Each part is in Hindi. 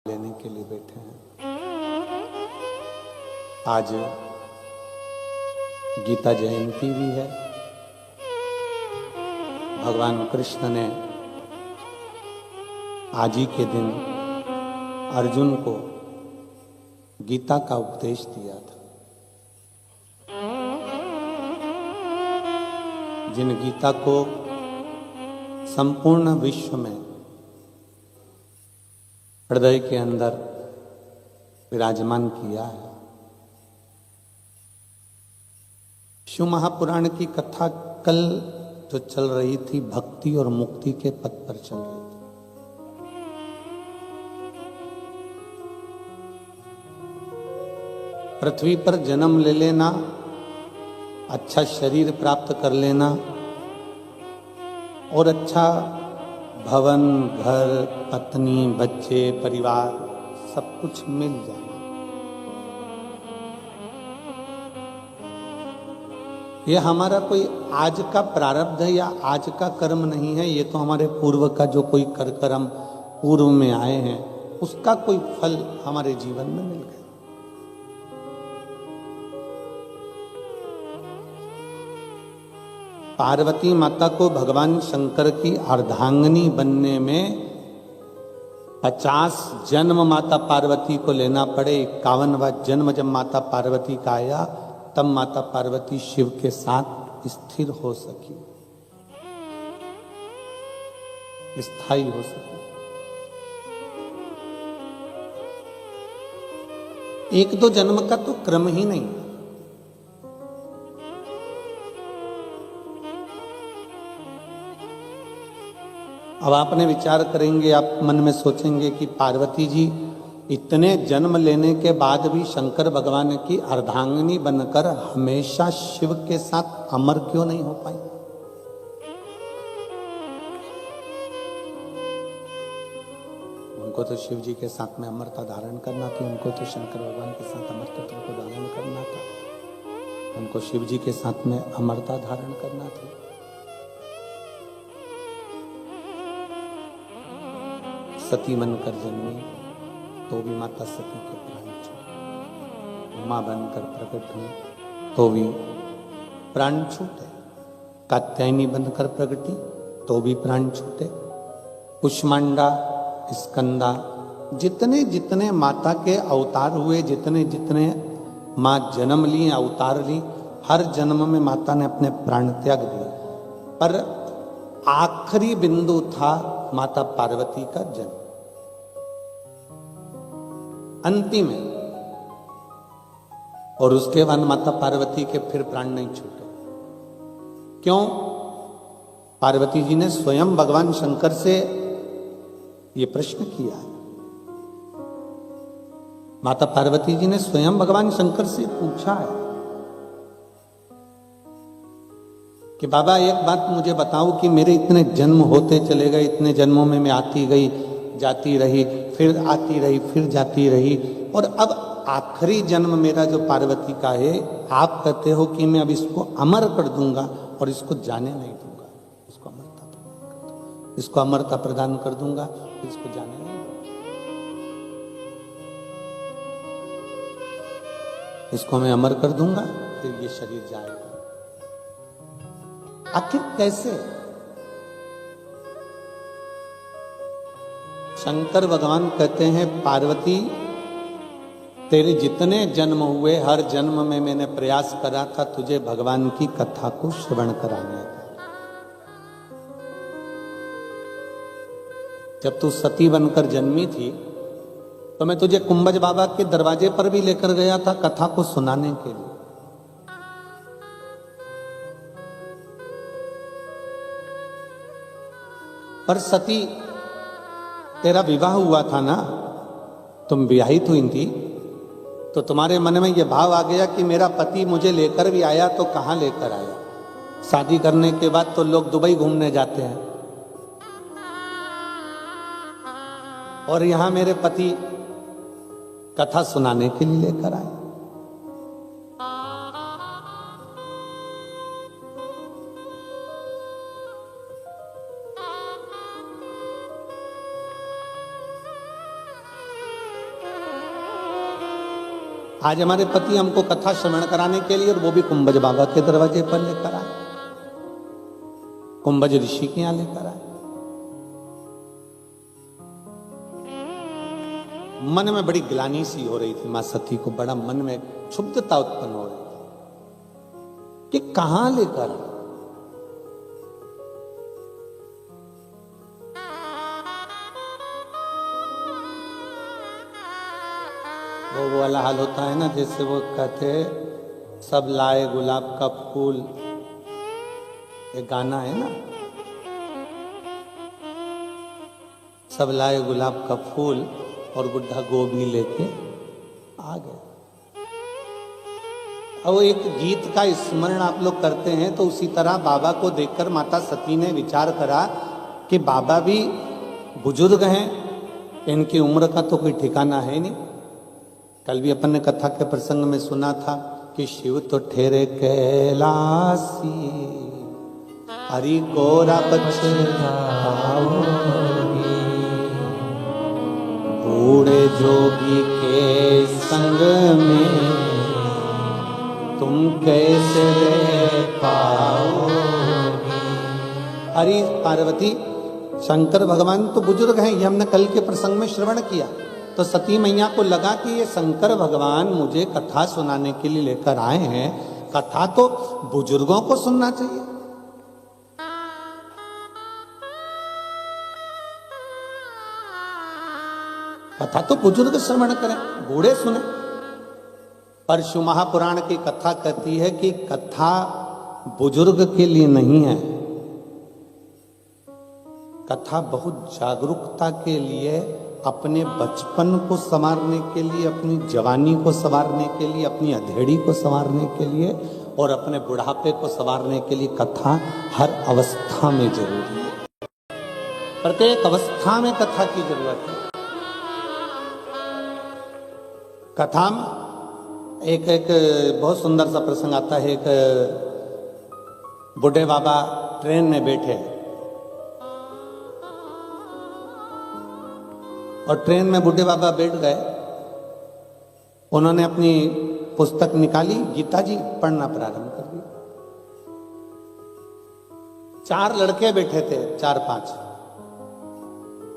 लेने के लिए बैठे हैं। आज गीता जयंती भी है। भगवान कृष्ण ने आज ही के दिन अर्जुन को गीता का उपदेश दिया था। जिन गीता को संपूर्ण विश्व में हृदय के अंदर विराजमान किया है। शिव महापुराण की कथा कल जो चल रही थी, भक्ति और मुक्ति के पथ पर चल रही थी। पृथ्वी पर जन्म ले लेना, अच्छा शरीर प्राप्त कर लेना और अच्छा भवन, घर, पत्नी, बच्चे, परिवार सब कुछ मिल जाना, यह हमारा कोई आज का प्रारब्ध है या आज का कर्म नहीं है। ये तो हमारे पूर्व का जो कोई कर्म पूर्व में आए हैं, उसका कोई फल हमारे जीवन में मिल गया। पार्वती माता को भगवान शंकर की अर्धांगिनी बनने में 50 जन्म माता पार्वती को लेना पड़े। 51वां जन्म जब माता पार्वती का आया, तब माता पार्वती शिव के साथ स्थिर हो सकी, स्थायी हो सकी। एक दो जन्म का तो क्रम ही नहीं। अब आपने विचार करेंगे, आप मन में सोचेंगे कि पार्वती जी इतने जन्म लेने के बाद भी शंकर भगवान की अर्धांगिनी बनकर हमेशा शिव के साथ अमर क्यों नहीं हो पाई? उनको तो शिव जी के साथ में अमरता धारण करना थी, उनको तो शंकर भगवान के साथ अमरता को धारण करना था, उनको शिव जी के साथ में अमरता धारण करना थी। सती बनकर जन्मी तो भी माता सती के प्राण छूटे, उमा बनकर प्रकट हुई तो भी प्राण छूटे, कात्यायनी बनकर प्रकटी तो भी प्राण छूटे, कुष्मांडा, स्कंदा, जितने जितने माता के अवतार हुए, जितने जितने माँ जन्म ली, अवतार ली, हर जन्म में माता ने अपने प्राण त्याग दिए। पर आखिरी बिंदु था माता पार्वती का जन्म, अंतिम है। और उसके बाद माता पार्वती के फिर प्राण नहीं छूटे। क्यों? पार्वती जी ने स्वयं भगवान शंकर से यह प्रश्न किया है। माता पार्वती जी ने स्वयं भगवान शंकर से पूछा है कि बाबा एक बात मुझे बताओ कि मेरे इतने जन्म होते चले गए, इतने जन्मों में मैं आती गई, जाती रही, फिर आती रही, फिर जाती रही, और अब आखिरी जन्म मेरा जो पार्वती का है, आप कहते हो कि मैं अब इसको अमर कर दूंगा और इसको जाने नहीं दूंगा, इसको अमरता प्रदान कर दूंगा, इसको जाने नहीं दूंगा, इसको मैं अमर कर दूंगा, फिर ये शरीर जाएगा। आखिर कैसे? शंकर भगवान कहते हैं, पार्वती तेरे जितने जन्म हुए, हर जन्म में मैंने प्रयास करा था तुझे भगवान की कथा को श्रवण कराने का। जब तू सती बनकर जन्मी थी तो मैं तुझे कुंभज बाबा के दरवाजे पर भी लेकर गया था कथा को सुनाने के लिए। पर सती, तेरा विवाह हुआ था ना, तुम विवाहित हुई थी, तो तुम्हारे मन में यह भाव आ गया कि मेरा पति मुझे लेकर भी आया तो कहां लेकर आया? शादी करने के बाद तो लोग दुबई घूमने जाते हैं, और यहां मेरे पति कथा सुनाने के लिए लेकर आए। आज हमारे पति हमको कथा श्रवण कराने के लिए, और वो भी कुंभज बाबा के दरवाजे पर लेकर आए, कुंभज ऋषि के यहां लेकर आए। मन में बड़ी ग्लानि सी हो रही थी मां सती को, बड़ा मन में क्षुब्धता उत्पन्न हो रही थी कि कहां लेकर आए। वो वाला हाल होता है ना, जैसे वो कहते सब लाए गुलाब का फूल, एक गाना है ना, सब लाए गुलाब का फूल और बुढ़ा गोभी लेके आ गए। अब एक गीत का स्मरण आप लोग करते हैं, तो उसी तरह बाबा को देखकर माता सती ने विचार करा कि बाबा भी बुजुर्ग हैं, इनकी उम्र का तो कोई ठिकाना है नहीं। कल भी अपन ने कथा के प्रसंग में सुना था कि शिव तो ठहरे कैलासी, हरि गोरा पछताओगी, बूढ़े जोगी के संग में तुम कैसे रह पाओगी। हरि पार्वती शंकर भगवान तो बुजुर्ग हैं, ये हमने कल के प्रसंग में श्रवण किया। तो सती मैया को लगा कि ये शंकर भगवान मुझे कथा सुनाने के लिए लेकर आए हैं, कथा तो बुजुर्गों को सुनना चाहिए। कथा तो बुजुर्ग श्रवण करें, बूढ़े सुने। परशु महापुराण की कथा कहती है कि कथा बुजुर्ग के लिए नहीं है, कथा बहुत जागरूकता के लिए, अपने बचपन को संवारने के लिए, अपनी जवानी को संवारने के लिए, अपनी अधेड़ी को संवारने के लिए और अपने बुढ़ापे को संवारने के लिए कथा हर अवस्था में जरूरी है। प्रत्येक अवस्था में कथा की जरूरत है। कथा में एक बहुत सुंदर सा प्रसंग आता है। एक बूढ़े बाबा ट्रेन में बैठे और ट्रेन में बूढ़े बाबा बैठ गए। उन्होंने अपनी पुस्तक निकाली, गीता जी पढ़ना प्रारंभ कर दिया। 4 लड़के बैठे थे, 4-5,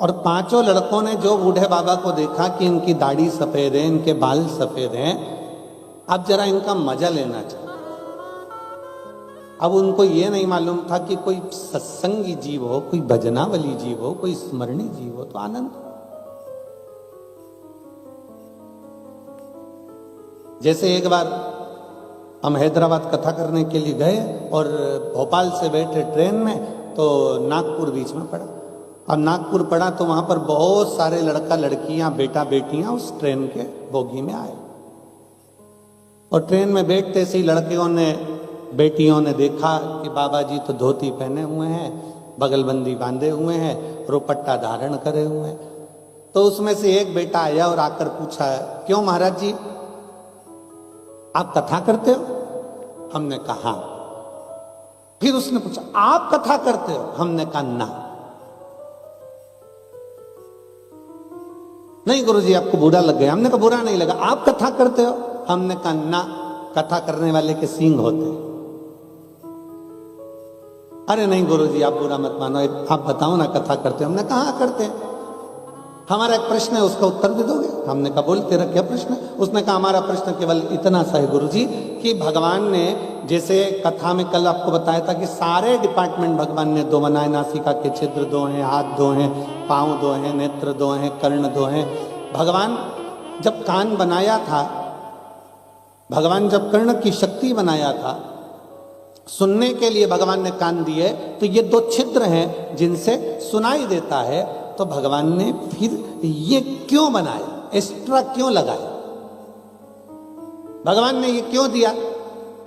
और पांचों लड़कों ने जो बूढ़े बाबा को देखा कि इनकी दाढ़ी सफेद है, इनके बाल सफेद हैं, अब जरा इनका मजा लेना चाहिए। अब उनको ये नहीं मालूम था कि कोई सत्संगी जीव हो, कोई भजनावली जीव हो, कोई स्मरणी जीव हो तो आनंद। जैसे एक बार हम हैदराबाद कथा करने के लिए गए और भोपाल से बैठे ट्रेन में, तो नागपुर बीच में पड़ा। अब नागपुर पड़ा तो वहां पर बहुत सारे लड़का लड़कियां, बेटा बेटियां उस ट्रेन के बोगी में आए। और ट्रेन में बैठते से ही लड़कियों ने, बेटियों ने देखा कि बाबा जी तो धोती पहने हुए हैं, बगलबंदी बांधे हुए हैं, रोपट्टा धारण करे हुए हैं। तो उसमें से एक बेटा आया और आकर पूछा, क्यों महाराज जी आप कथा करते हो? हमने कहा। फिर उसने पूछा, आप कथा करते हो? हमने कहा ना। नहीं गुरुजी आपको बुरा लग गया। हमने कहा बुरा नहीं लगा। आप कथा करते हो? हमने कहा ना, कथा करने वाले के सींग होते। अरे नहीं गुरुजी आप बुरा मत मानो, आप बताओ ना कथा करते हो? हमने कहा करते हैं। हमारा एक प्रश्न है, उसका उत्तर दे दोगे? हमने कहा बोल तेरा क्या प्रश्न है? उसने कहा हमारा प्रश्न केवल इतना सा है गुरुजी कि भगवान ने, जैसे कथा में कल आपको बताया था कि सारे डिपार्टमेंट भगवान ने 2 बनाए, नासिका के छिद्र 2 हैं, हाथ 2 हैं, पांव 2 हैं, नेत्र 2 हैं, कर्ण 2 हैं। भगवान जब कान बनाया था, भगवान जब कर्ण की शक्ति बनाया था, सुनने के लिए भगवान ने कान दिए, तो ये 2 छिद्र हैं जिनसे सुनाई देता है। तो भगवान ने फिर ये क्यों बनाया, एक्स्ट्रा क्यों लगाया? भगवान ने ये क्यों दिया?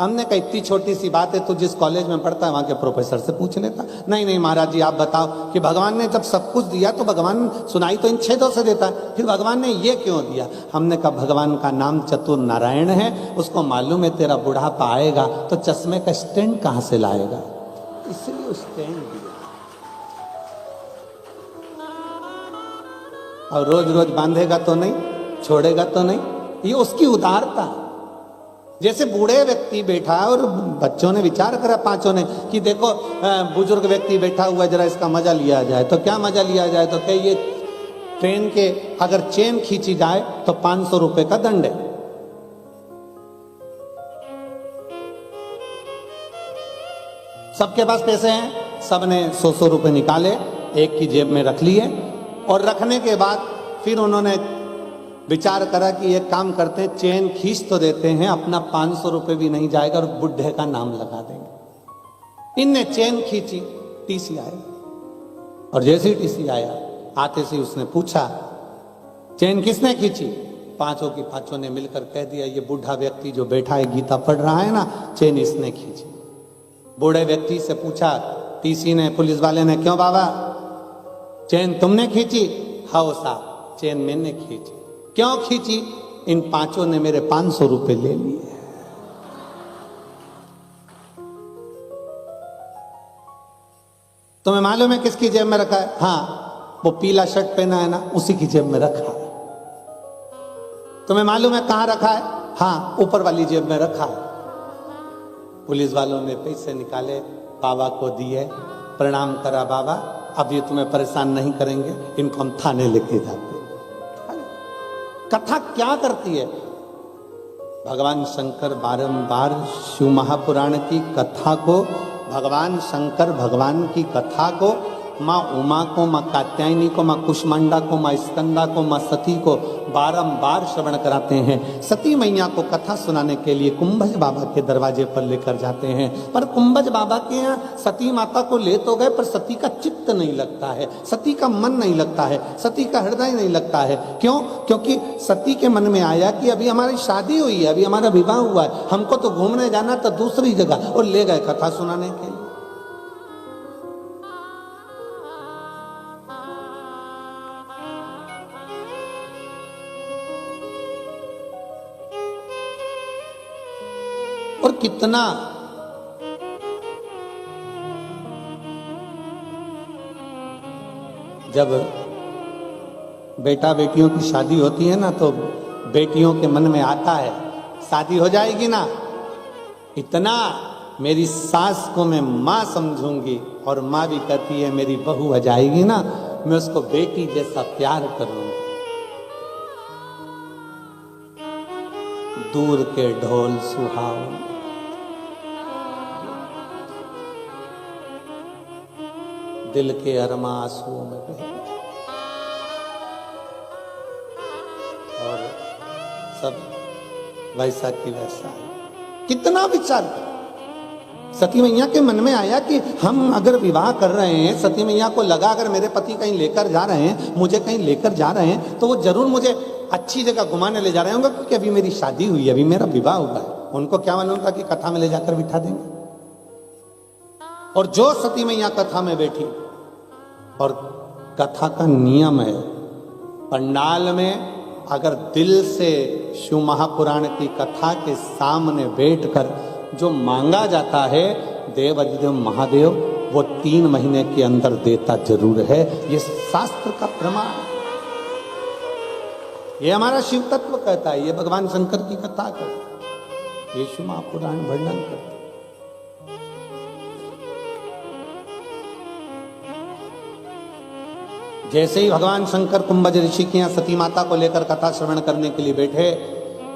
हमने कहा इतनी छोटी सी बात है, तो जिस कॉलेज में पढ़ता है वहां के प्रोफेसर से पूछ लेता। नहीं नहीं महाराज जी आप बताओ कि भगवान ने जब सब कुछ दिया तो भगवान सुनाई तो इन छेदों से देता है, फिर भगवान ने ये क्यों दिया? हमने कहा भगवान का नाम चतुर नारायण है, उसको मालूम है तेरा बुढ़ापा आएगा तो चश्मे का स्टैंड कहां से लाएगा, इसलिए स्टैंड दिया। और रोज रोज बांधेगा तो नहीं, छोड़ेगा तो नहीं, ये उसकी उदारता। जैसे बूढ़े व्यक्ति बैठा और बच्चों ने विचार करा, पांचों ने, कि देखो बुजुर्ग व्यक्ति बैठा हुआ है, जरा इसका मजा लिया जाए। तो क्या मजा लिया जाए? तो क्या ये ट्रेन के अगर चेन खींची जाए तो 500 रुपए का दंड है। सबके पास पैसे हैं, सबने 100 रुपए निकाले, एक की जेब में रख लिए, और रखने के बाद फिर उन्होंने विचार करा कि एक काम करते हैं, चेन खींच तो देते हैं, अपना 500 रुपए भी नहीं जाएगा और बुढ़े का नाम लगा देंगे। इनने चेन खींची, टीसी आया, और जैसे ही टीसी आया, आते से उसने पूछा, चेन किसने खींची? पांचों की पांचों ने मिलकर कह दिया, ये बूढ़ा व्यक्ति जो बैठा है गीता पढ़ रहा है ना, चेन इसने खींची। बूढ़े व्यक्ति से पूछा टीसी ने, पुलिस वाले ने, क्यों बाबा, चेन तुमने खींची? हाँ साहब, चेन मैंने खींची। क्यों खींची? इन पांचों ने मेरे 500 रुपए ले लिए। तुम्हें मालूम है किसकी जेब में रखा है? हाँ, वो पीला शर्ट पहना है ना, उसी की जेब में रखा है। तुम्हें मालूम है कहां रखा है? हाँ, ऊपर वाली जेब में रखा है। पुलिस वालों ने पैसे निकाले, बाबा को दिए, प्रणाम करा, बाबा अब ये तुम्हें परेशान नहीं करेंगे, इनको हम थाने लेके जाते। कथा क्या करती है? भगवान शंकर बारंबार शिव महापुराण की कथा को, भगवान शंकर भगवान की कथा को, माँ उमा को, माँ कात्यायनी को, माँ कुष्मांडा को, माँ स्कंदा को, माँ सती को बारंबार श्रवण कराते हैं। सती मैया को कथा सुनाने के लिए कुंभज बाबा के दरवाजे पर लेकर जाते हैं, पर कुंभज बाबा के यहाँ सती माता को ले तो गए, पर सती का चित्त नहीं लगता है, सती का मन नहीं लगता है, सती का हृदय नहीं लगता है। क्यों? क्योंकि सती के मन में आया कि अभी हमारी शादी हुई है, अभी हमारा विवाह हुआ है, हमको तो घूमने जाना था दूसरी जगह, और ले गए कथा सुनाने के लिए। और कितना जब बेटा बेटियों की शादी होती है ना, तो बेटियों के मन में आता है शादी हो जाएगी ना, इतना मेरी सास को मैं माँ समझूंगी, और माँ भी कहती है मेरी बहू हो जाएगी ना, मैं उसको बेटी जैसा प्यार करूंगी। दूर के ढोल सुहावन, दिल के अरमा आंसुओं में बह गए, और सब वैसा की वैसा है। कितना विचार कर। सती मैया के मन में आया कि हम अगर विवाह कर रहे हैं, सती मैया को लगा अगर मेरे पति कहीं लेकर जा रहे हैं, मुझे कहीं लेकर जा रहे हैं, तो वो जरूर मुझे अच्छी जगह घुमाने ले जा रहे होंगे, क्योंकि अभी मेरी शादी हुई है, अभी मेरा विवाह हुआ है। उनको क्या मालूम था कि कथा में ले जाकर बिठा देंगे। और जो सती मैया कथा में बैठी, और कथा का नियम है, पंडाल में अगर दिल से शिव महापुराण की कथा के सामने बैठकर जो मांगा जाता है, देव अधिदेव महादेव वो 3 महीने के अंदर देता जरूर है। ये शास्त्र का प्रमाण, ये हमारा शिव तत्व कहता है, ये भगवान शंकर की कथा कहता है, ये शिव महापुराण वर्णन करता है। जैसे ही भगवान शंकर कुंभज ऋषि के यहाँ सती माता को लेकर कथा श्रवण करने के लिए बैठे,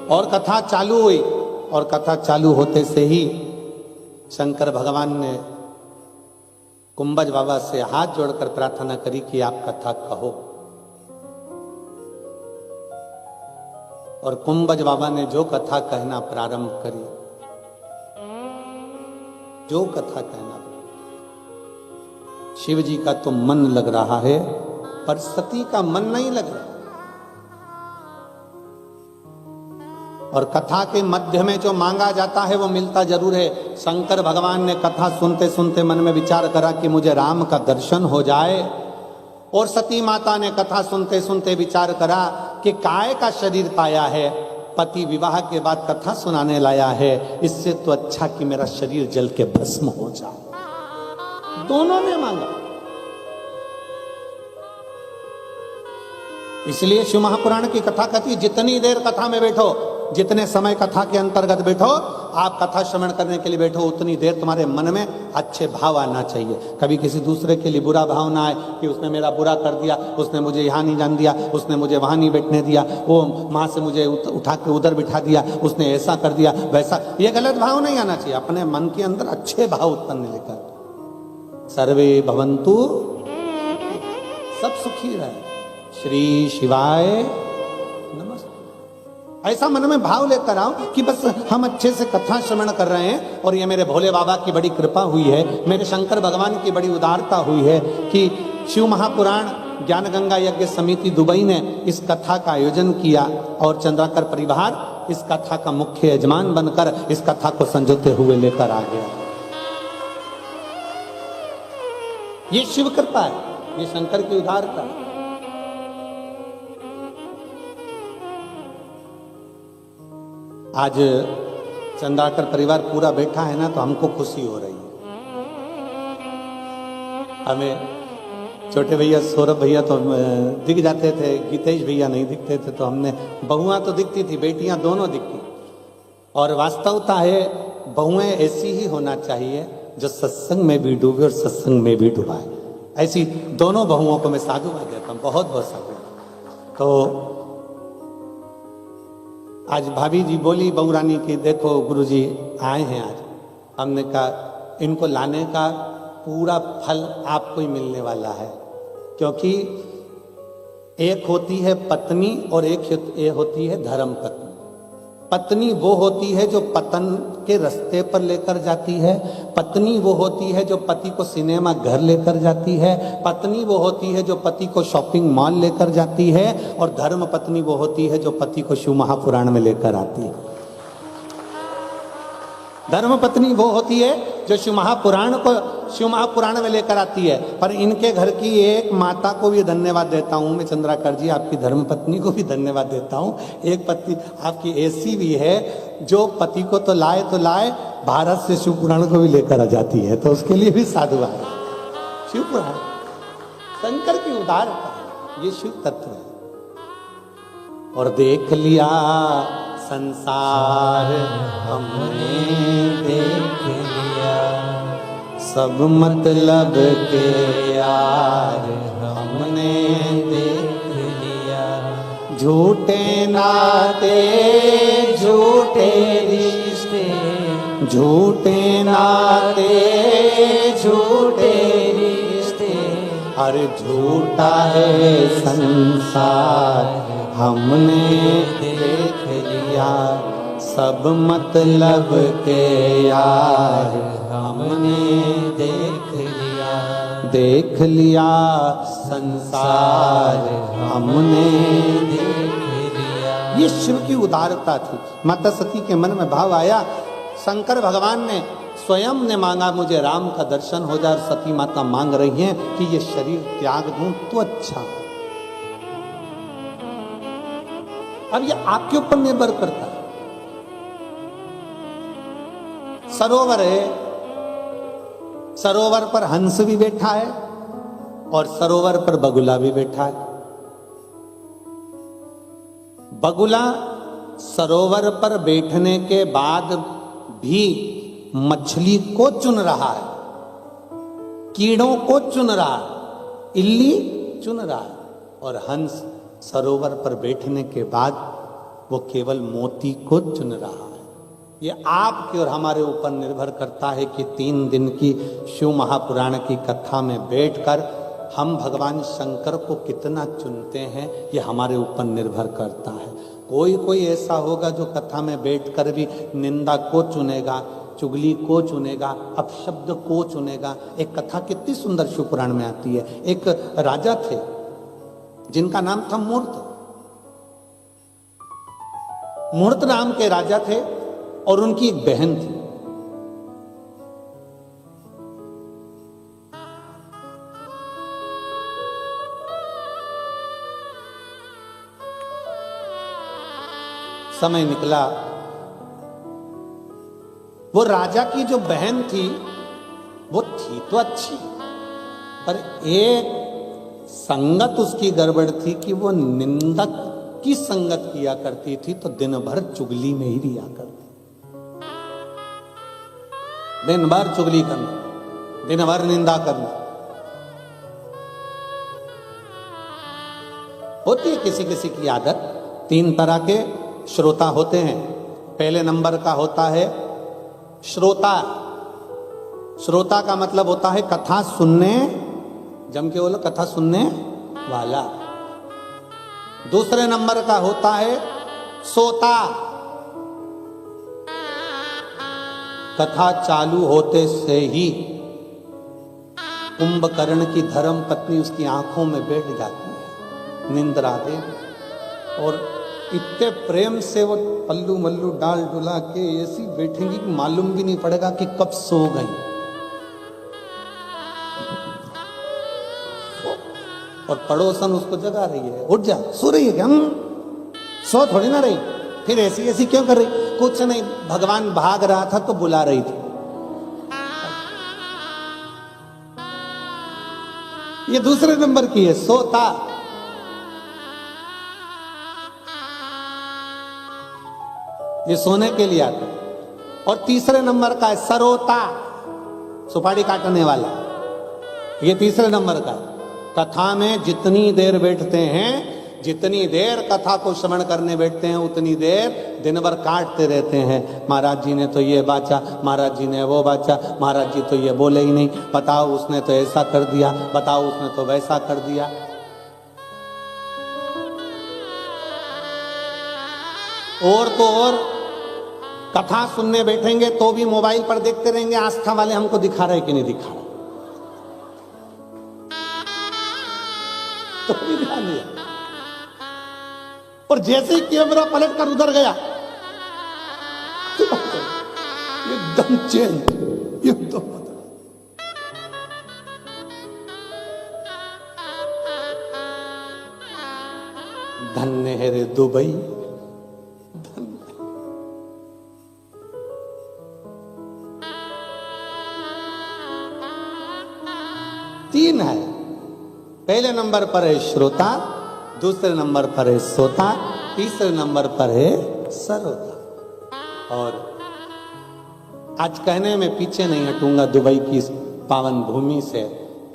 और कथा चालू हुई, और कथा चालू होते से ही शंकर भगवान ने कुंभज बाबा से हाथ जोड़कर प्रार्थना करी कि आप कथा कहो। और कुंभज बाबा ने जो कथा कहना प्रारंभ करी, जो कथा कहना, शिव जी का तो मन लग रहा है, पर सती का मन नहीं लग रहा। और कथा के मध्य में जो मांगा जाता है वो मिलता जरूर है। शंकर भगवान ने कथा सुनते सुनते मन में विचार करा कि मुझे राम का दर्शन हो जाए, और सती माता ने कथा सुनते सुनते विचार करा कि काय का शरीर पाया है, पति विवाह के बाद कथा सुनाने लाया है, इससे तो अच्छा कि मेरा शरीर जल के भस्म हो जाए। दोनों ने मांगा। इसलिए शिव महापुराण की कथा कहती है, जितनी देर कथा में बैठो, जितने समय कथा के अंतर्गत बैठो, आप कथा श्रवण करने के लिए बैठो, उतनी देर तुम्हारे मन में अच्छे भाव आना चाहिए। कभी किसी दूसरे के लिए बुरा भाव ना आए कि उसने मेरा बुरा कर दिया, उसने मुझे यहाँ नहीं जान दिया, उसने मुझे वहाँ नहीं बैठने दिया, वो वहाँ से मुझे उठा के उधर बिठा दिया, उसने ऐसा कर दिया वैसा। ये गलत भाव नहीं आना चाहिए। अपने मन के अंदर अच्छे भाव उत्पन्न लेकर सर्वे भवन्तु, सब सुखी रहे। श्री शिवाय नमस्ते। ऐसा मन में भाव लेकर आओ कि बस हम अच्छे से कथा श्रवण कर रहे हैं और ये मेरे भोले बाबा की बड़ी कृपा हुई है, मेरे शंकर भगवान की बड़ी उदारता हुई है कि शिव महापुराण ज्ञान गंगा यज्ञ समिति दुबई ने इस कथा का आयोजन किया और चंद्राकर परिवार इस कथा का मुख्य यजमान बनकर इस कथा को संजोते हुए लेकर आ गया। ये शिव कृपा है, ये शंकर की उदारता है। आज चंद्राकर परिवार पूरा बैठा है ना, तो हमको खुशी हो रही है। हमें छोटे भैया सौरभ भैया तो दिख जाते थे, गीतेश भैया नहीं दिखते थे, तो हमने बहुआं तो दिखती थी, बेटियां दोनों दिखती। और वास्तवता है बहुएं ऐसी ही होना चाहिए जो सत्संग में भी डूबे और सत्संग में भी डुबाए। ऐसी दोनों बहुओं को मैं साधुवाद देता हूँ, बहुत बहुत साधुवाद। तो आज भाभी जी बोली बहू रानी की, देखो गुरुजी आए हैं आज, हमने कहा इनको लाने का पूरा फल आपको ही मिलने वाला है, क्योंकि एक होती है पत्नी और एक होती है धर्म पत्नी। पत्नी वो होती है जो पतन के रास्ते पर लेकर जाती है, पत्नी वो होती है जो पति को सिनेमा घर लेकर जाती है, पत्नी वो होती है जो पति को शॉपिंग मॉल लेकर जाती है, और धर्म पत्नी वो होती है जो पति को शिव महापुराण में लेकर आती है। धर्म पत्नी वो होती है जो शिव महापुराण में लेकर आती है। पर इनके घर की एक माता को भी धन्यवाद देता हूं मैं, चंद्राकर जी, आपकी धर्म पत्नी को भी धन्यवाद देता हूं। एक पत्नी आपकी ऐसी भी है जो पति को तो लाए भारत से शिव पुराण को भी लेकर आ जाती है, तो उसके लिए भी साधुवाद। शिव पुराण शंकर की उदारता, ये शिव तत्व है। और देख लिया संसार हमने देख लिया, सब मतलब के यार हमने देख लिया, झूठे नाते झूठे रिश्ते, झूठे नाते झूठे रिश्ते, अरे झूठा है संसार हमने देख लिया, सब मतलब के यार हमने देख लिया संसार हमने देख लिया। ये शिव की उदारता थी। माता सती के मन में भाव आया, शंकर भगवान ने स्वयं ने मांगा मुझे राम का दर्शन हो जाए, और सती माता मांग रही हैं कि ये शरीर त्याग दूं तो अच्छा। अब ये आपके ऊपर निर्भर करता है। सरोवर है, सरोवर पर हंस भी बैठा है और सरोवर पर बगुला भी बैठा है। बगुला सरोवर पर बैठने के बाद भी मछली को चुन रहा है, कीड़ों को चुन रहा है, इल्ली चुन रहा है, और हंस सरोवर पर बैठने के बाद वो केवल मोती को चुन रहा है। ये आपके और हमारे ऊपर निर्भर करता है कि 3 दिन की शिव महापुराण की कथा में बैठकर हम भगवान शंकर को कितना चुनते हैं, ये हमारे ऊपर निर्भर करता है। कोई ऐसा होगा जो कथा में बैठकर भी निंदा को चुनेगा, चुगली को चुनेगा, अपशब्द को चुनेगा। एक कथा कितनी सुंदर शिव पुराण में आती है। एक राजा थे जिनका नाम था मूर्त। मूर्त नाम के राजा थे और उनकी एक बहन थी। समय निकला, वो राजा की जो बहन थी वो थी तो अच्छी, पर एक संगत उसकी गड़बड़ थी कि वो निंदक की संगत किया करती थी, तो दिन भर चुगली में ही रिया करती, दिन भर चुगली करना, दिन भर निंदा करना। होती है किसी किसी की आदत। 3 तरह के श्रोता होते हैं। पहले नंबर का होता है श्रोता। श्रोता का मतलब होता है कथा सुनने, जम के बोलो, कथा सुनने वाला। दूसरे नंबर का होता है सोता। कथा चालू होते से ही कुंभकर्ण की धर्म पत्नी उसकी आंखों में बैठ जाती है, निंद्रा दे, और इतने प्रेम से वो पल्लू मल्लू डाल डुला के ऐसी बैठेंगी कि मालूम भी नहीं पड़ेगा कि कब सो गई। और पड़ोसन उसको जगा रही है, उठ जा, सो रही है क्या? सो थोड़ी ना रही, फिर ऐसी ऐसी क्यों कर रही? कुछ नहीं, भगवान भाग रहा था तो बुला रही थी। ये दूसरे नंबर की है सोता। ये सोने के लिए आता है। और तीसरे नंबर का है सरोता, सुपारी काटने वाला। ये तीसरे नंबर का है। कथा में जितनी देर बैठते हैं, जितनी देर कथा को श्रवण करने बैठते हैं, उतनी देर दिन भर काटते रहते हैं। महाराज जी ने तो ये बाचा, महाराज जी ने वो बाचा, महाराज जी तो ये बोले ही नहीं, बताओ उसने तो ऐसा कर दिया, बताओ उसने तो वैसा कर दिया। और तो और कथा सुनने बैठेंगे तो भी मोबाइल पर देखते रहेंगे, आस्था वाले हमको दिखा रहे कि नहीं दिखा रहे, तो भी ध्यान दिया। और जैसे ही कैमरा पलट कर उधर गया, एकदम चेंज, एकदम। धन्य है रे दुबई, तीन है। पहले नंबर पर है श्रोता, दूसरे नंबर पर है सोता, तीसरे नंबर पर है सरोता। और आज कहने में पीछे नहीं हटूंगा दुबई की इस पावन भूमि से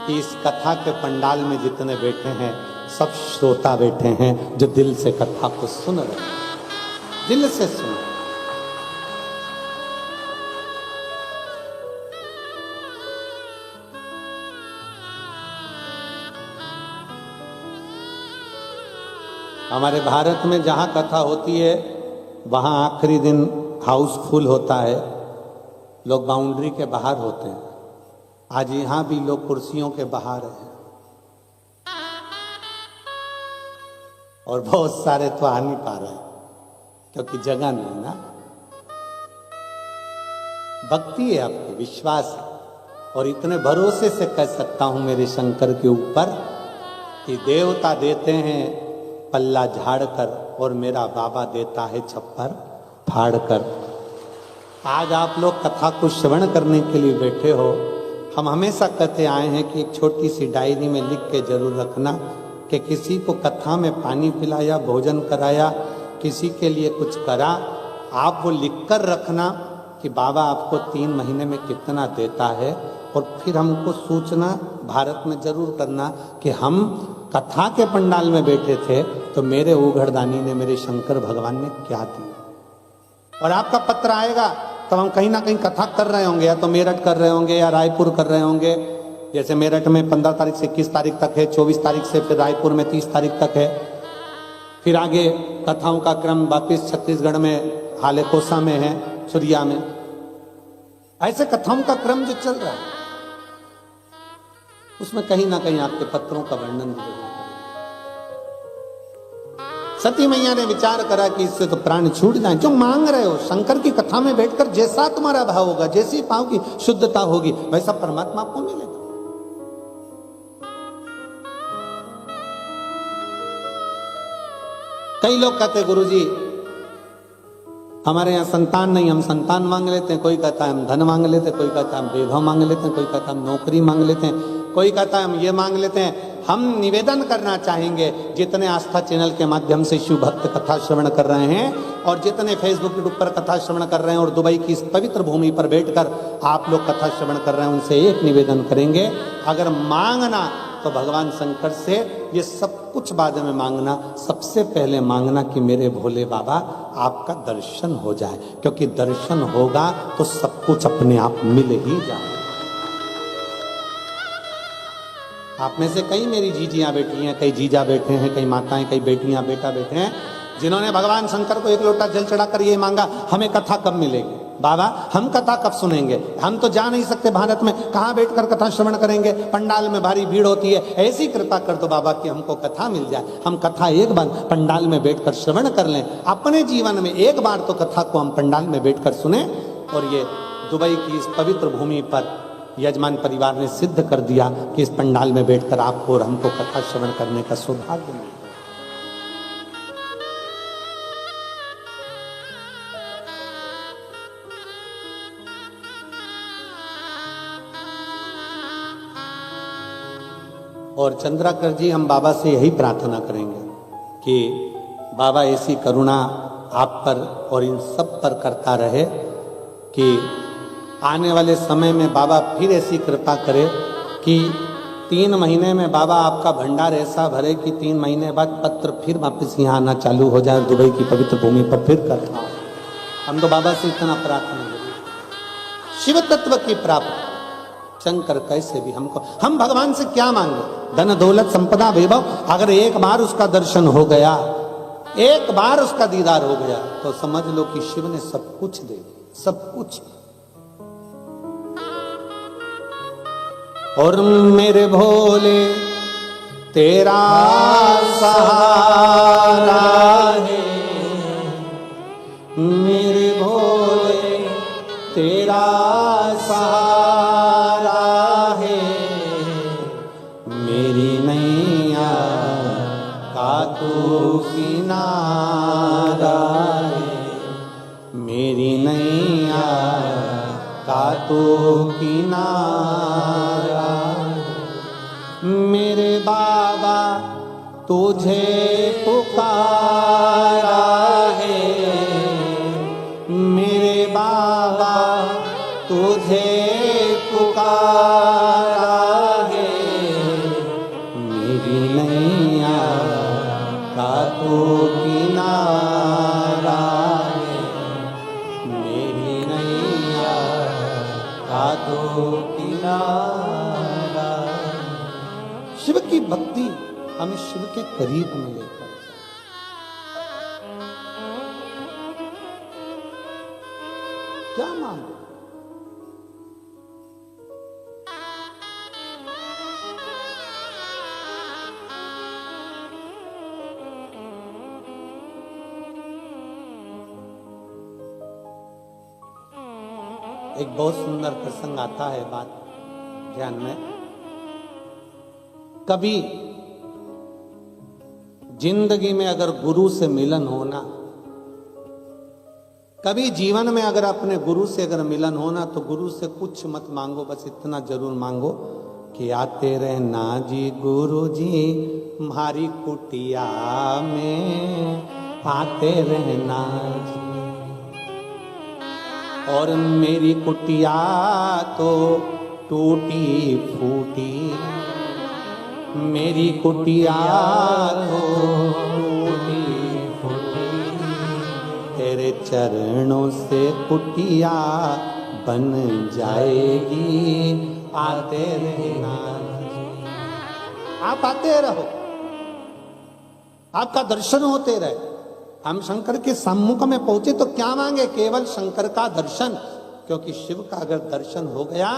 कि इस कथा के पंडाल में जितने बैठे हैं सब श्रोता बैठे हैं, जो दिल से कथा को सुन रहे हैं, दिल से सुन। हमारे भारत में जहाँ कथा होती है वहाँ आखिरी दिन हाउसफुल होता है, लोग बाउंड्री के बाहर होते हैं। आज यहाँ भी लोग कुर्सियों के बाहर हैं, और बहुत सारे तो आ नहीं पा रहे क्योंकि जगह नहीं ना। भक्ति है, आपकी विश्वास है, और इतने भरोसे से कह सकता हूं मेरे शंकर के ऊपर कि देवता देते हैं पल्ला झाड़ कर, और मेरा बाबा देता है छप्पर फाड़ कर। आज आप लोग कथा को श्रवण करने के लिए बैठे हो। हम हमेशा कहते आए हैं कि एक छोटी सी डायरी में लिख के जरूर रखना कि किसी को कथा में पानी पिलाया, भोजन कराया, किसी के लिए कुछ करा, आप वो लिख कर रखना कि बाबा आपको 3 महीने में कितना देता है। और फिर हमको सूचना भारत में जरूर करना कि हम कथा के पंडाल में बैठे थे तो मेरे उघड़दानी ने, मेरे शंकर भगवान ने क्या दिया। और आपका पत्र आएगा तब हम कहीं ना कहीं कथा कर रहे होंगे, या तो मेरठ कर रहे होंगे या रायपुर कर रहे होंगे। जैसे मेरठ में 15 तारीख से 21 तारीख तक है, 24 तारीख से फिर रायपुर में 30 तारीख तक है। फिर आगे कथाओं का क्रम वापिस छत्तीसगढ़ में हालेकोसा में है, सुरिया में। ऐसे कथाओं का क्रम जो चल रहा है उसमें कहीं ना कहीं आपके पत्रों का वर्णन भी जरूर। सती मैया ने विचार करा कि इससे तो प्राण छूट जाए। जो मांग रहे हो शंकर की कथा में बैठकर, जैसा तुम्हारा भाव होगा, जैसी भाव की शुद्धता होगी, वैसा परमात्मा आपको मिलेगा। कई लोग कहते गुरुजी हमारे यहाँ संतान नहीं, हम संतान मांग लेते हैं। कोई कहता है हम धन मांग लेते हैं, कोई कहता है हम वैभव मांग लेते हैं, कोई कहता है हम नौकरी मांग लेते हैं, कोई कहता है हम ये मांग लेते हैं। हम निवेदन करना चाहेंगे, जितने आस्था चैनल के माध्यम से शिव भक्त कथा श्रवण कर रहे हैं और जितने फेसबुक यूट्यूब पर कथा श्रवण कर रहे हैं और दुबई की इस पवित्र भूमि पर बैठकर आप लोग कथा श्रवण कर रहे हैं, उनसे एक निवेदन करेंगे, अगर मांगना तो भगवान शंकर से ये सब कुछ बाद में मांगना, सबसे पहले मांगना कि मेरे भोले बाबा आपका दर्शन हो जाए, क्योंकि दर्शन होगा तो सब कुछ अपने आप मिल ही जाए। आप में से कई मेरी जीजियां बैठी हैं, कई जीजा बैठे हैं, कई माताएं, कई बेटियां बेटा बैठे हैं, जिन्होंने भगवान शंकर को एक लोटा जल चढ़ाकर ये मांगा, हमें कथा कब मिलेगी बाबा, हम कथा कब सुनेंगे, हम तो जा नहीं सकते भारत में, कहाँ बैठकर कथा श्रवण करेंगे, पंडाल में भारी भीड़ होती है, ऐसी कृपा कर दो बाबा कि हमको कथा मिल जाए, हम कथा एक बार पंडाल में बैठकर श्रवण कर लें, अपने जीवन में एक बार तो कथा को हम पंडाल में बैठकर सुने। और ये दुबई की इस पवित्र भूमि पर यजमान परिवार ने सिद्ध कर दिया कि इस पंडाल में बैठकर आपको और हमको कथा श्रवण करने का सौभाग्य मिला। और चंद्राकर जी, हम बाबा से यही प्रार्थना करेंगे कि बाबा ऐसी करुणा आप पर और इन सब पर करता रहे कि आने वाले समय में बाबा फिर ऐसी कृपा करे कि 3 महीने में बाबा आपका भंडार ऐसा भरे कि 3 महीने बाद पत्र फिर वापस यहाँ आना चालू हो जाए, दुबई की पवित्र भूमि पर फिर करना। हम तो बाबा से इतना प्रार्थना करें, शिव तत्व की प्राप्ति। शंकर कैसे भी हमको, हम भगवान से क्या मांगे, धन दौलत संपदा वैभव, अगर एक बार उसका दर्शन हो गया, एक बार उसका दीदार हो गया, तो समझ लो कि शिव ने सब कुछ दे दिया, सब कुछ। और मेरे भोले तेरा सहारा है, मेरे भोले तेरा सहारा है, मेरी नैया का तू किनारा है, मेरी नैया का तू किनारा, मेरे बाबा तुझे पुकारा है, मेरे बाबा तुझे पुकारा है, मेरी नैया का तू किनारा है, मेरी नैया का तू किनारा। शिव की भक्ति हमें शिव के करीब में लेकर, क्या मांगो, एक बहुत सुंदर प्रसंग आता है बात ध्यान में। कभी जिंदगी में अगर गुरु से मिलन होना, कभी जीवन में अगर अपने गुरु से अगर मिलन होना, तो गुरु से कुछ मत मांगो, बस इतना जरूर मांगो कि आते रहना जी गुरु जी हमारी कुटिया में, आते रहना जी। और मेरी कुटिया तो टूटी फूटी, मेरी कुटिया तो टूटी फूटी, तेरे चरणों से कुटिया बन जाएगी, आते रहना। आप आते रहो, आपका दर्शन होते रहे। हम शंकर के सम्मुख में पहुंचे तो क्या मांगे, केवल शंकर का दर्शन, क्योंकि शिव का अगर दर्शन हो गया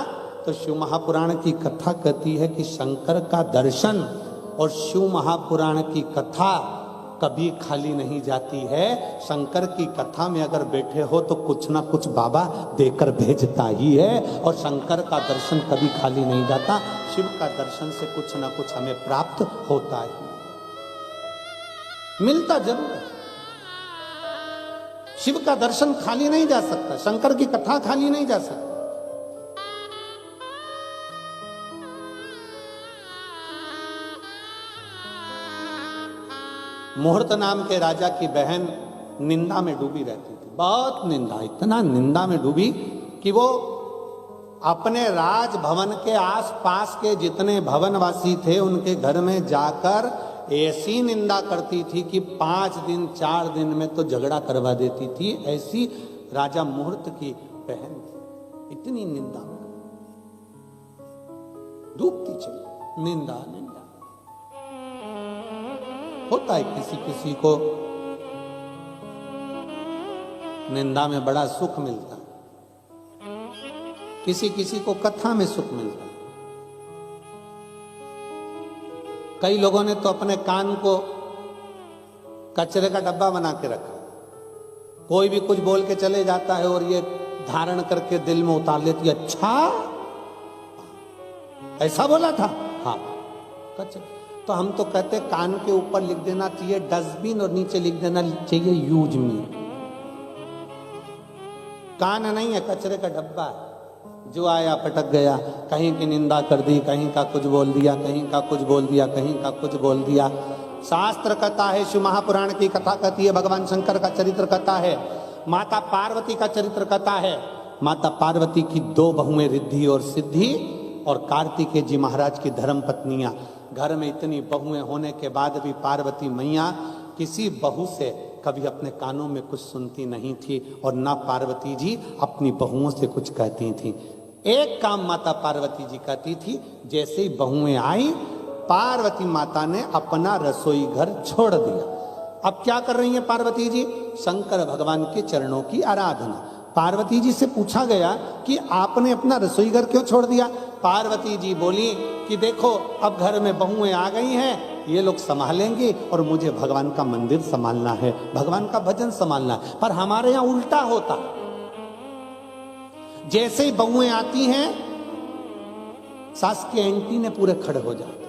तो शिव महापुराण की कथा कहती है कि शंकर का दर्शन और शिव महापुराण की कथा कभी खाली नहीं जाती है। शंकर की कथा में अगर बैठे हो तो कुछ ना कुछ बाबा देकर भेजता ही है, और शंकर का दर्शन कभी खाली नहीं जाता। शिव का दर्शन से कुछ ना कुछ हमें प्राप्त होता है, मिलता जरूर है। शिव का दर्शन खाली नहीं जा सकता, शंकर की कथा खाली नहीं जा सकती। मुहूर्त नाम के राजा की बहन निंदा में डूबी रहती थी, बहुत निंदा, इतना निंदा में डूबी कि वो अपने राजभवन के आसपास के जितने भवनवासी थे उनके घर में जाकर ऐसी निंदा करती थी कि 5 दिन 4 दिन में तो झगड़ा करवा देती थी। ऐसी राजा मुहूर्त की बहन थी, इतनी निंदा डूबती चली, निंदा निंदा। होता है किसी किसी को निंदा में बड़ा सुख मिलता है, किसी किसी को कथा में सुख मिलता है। कई लोगों ने तो अपने कान को कचरे का डब्बा बना के रखा, कोई भी कुछ बोल के चले जाता है और ये धारण करके दिल में उतार लेती है, अच्छा ऐसा बोला था, हाँ कचरे। तो हम तो कहते कान के ऊपर लिख देना चाहिए डस्टबिन और नीचे लिख देना चाहिए यूज मी। कान नहीं है, कचरे का डब्बा है, जो आया पटक गया, कहीं की निंदा कर दी, कहीं का कुछ बोल दिया, कहीं का कुछ बोल दिया, कहीं का कुछ बोल दिया। शास्त्र कथा है, शिव महापुराण की कथा कहती है, भगवान शंकर का चरित्र कथा है, माता पार्वती का चरित्र कथा है। माता पार्वती की 2 बहुएं रिद्धि और सिद्धि और कार्तिकेय जी महाराज की धर्म पत्नियां। घर में इतनी बहुएं होने के बाद भी पार्वती मैया किसी बहू से कभी अपने कानों में कुछ सुनती नहीं थी और ना पार्वती जी अपनी बहुओं से कुछ कहती थी। एक काम माता पार्वती जी कहती थी, जैसे ही बहुएं आई पार्वती माता ने अपना रसोई घर छोड़ दिया। अब क्या कर रही हैं पार्वती जी? शंकर भगवान के चरणों की आराधना। पार्वती जी से पूछा गया कि आपने अपना रसोई घर क्यों छोड़ दिया? पार्वती जी बोली कि देखो अब घर में बहुएं आ गई हैं, ये लोग संभालेंगे और मुझे भगवान का मंदिर संभालना है, भगवान का भजन संभालना है। पर हमारे यहाँ उल्टा होता, जैसे ही बहुएं आती हैं सास के एंटीने पूरे खड़े हो जाते।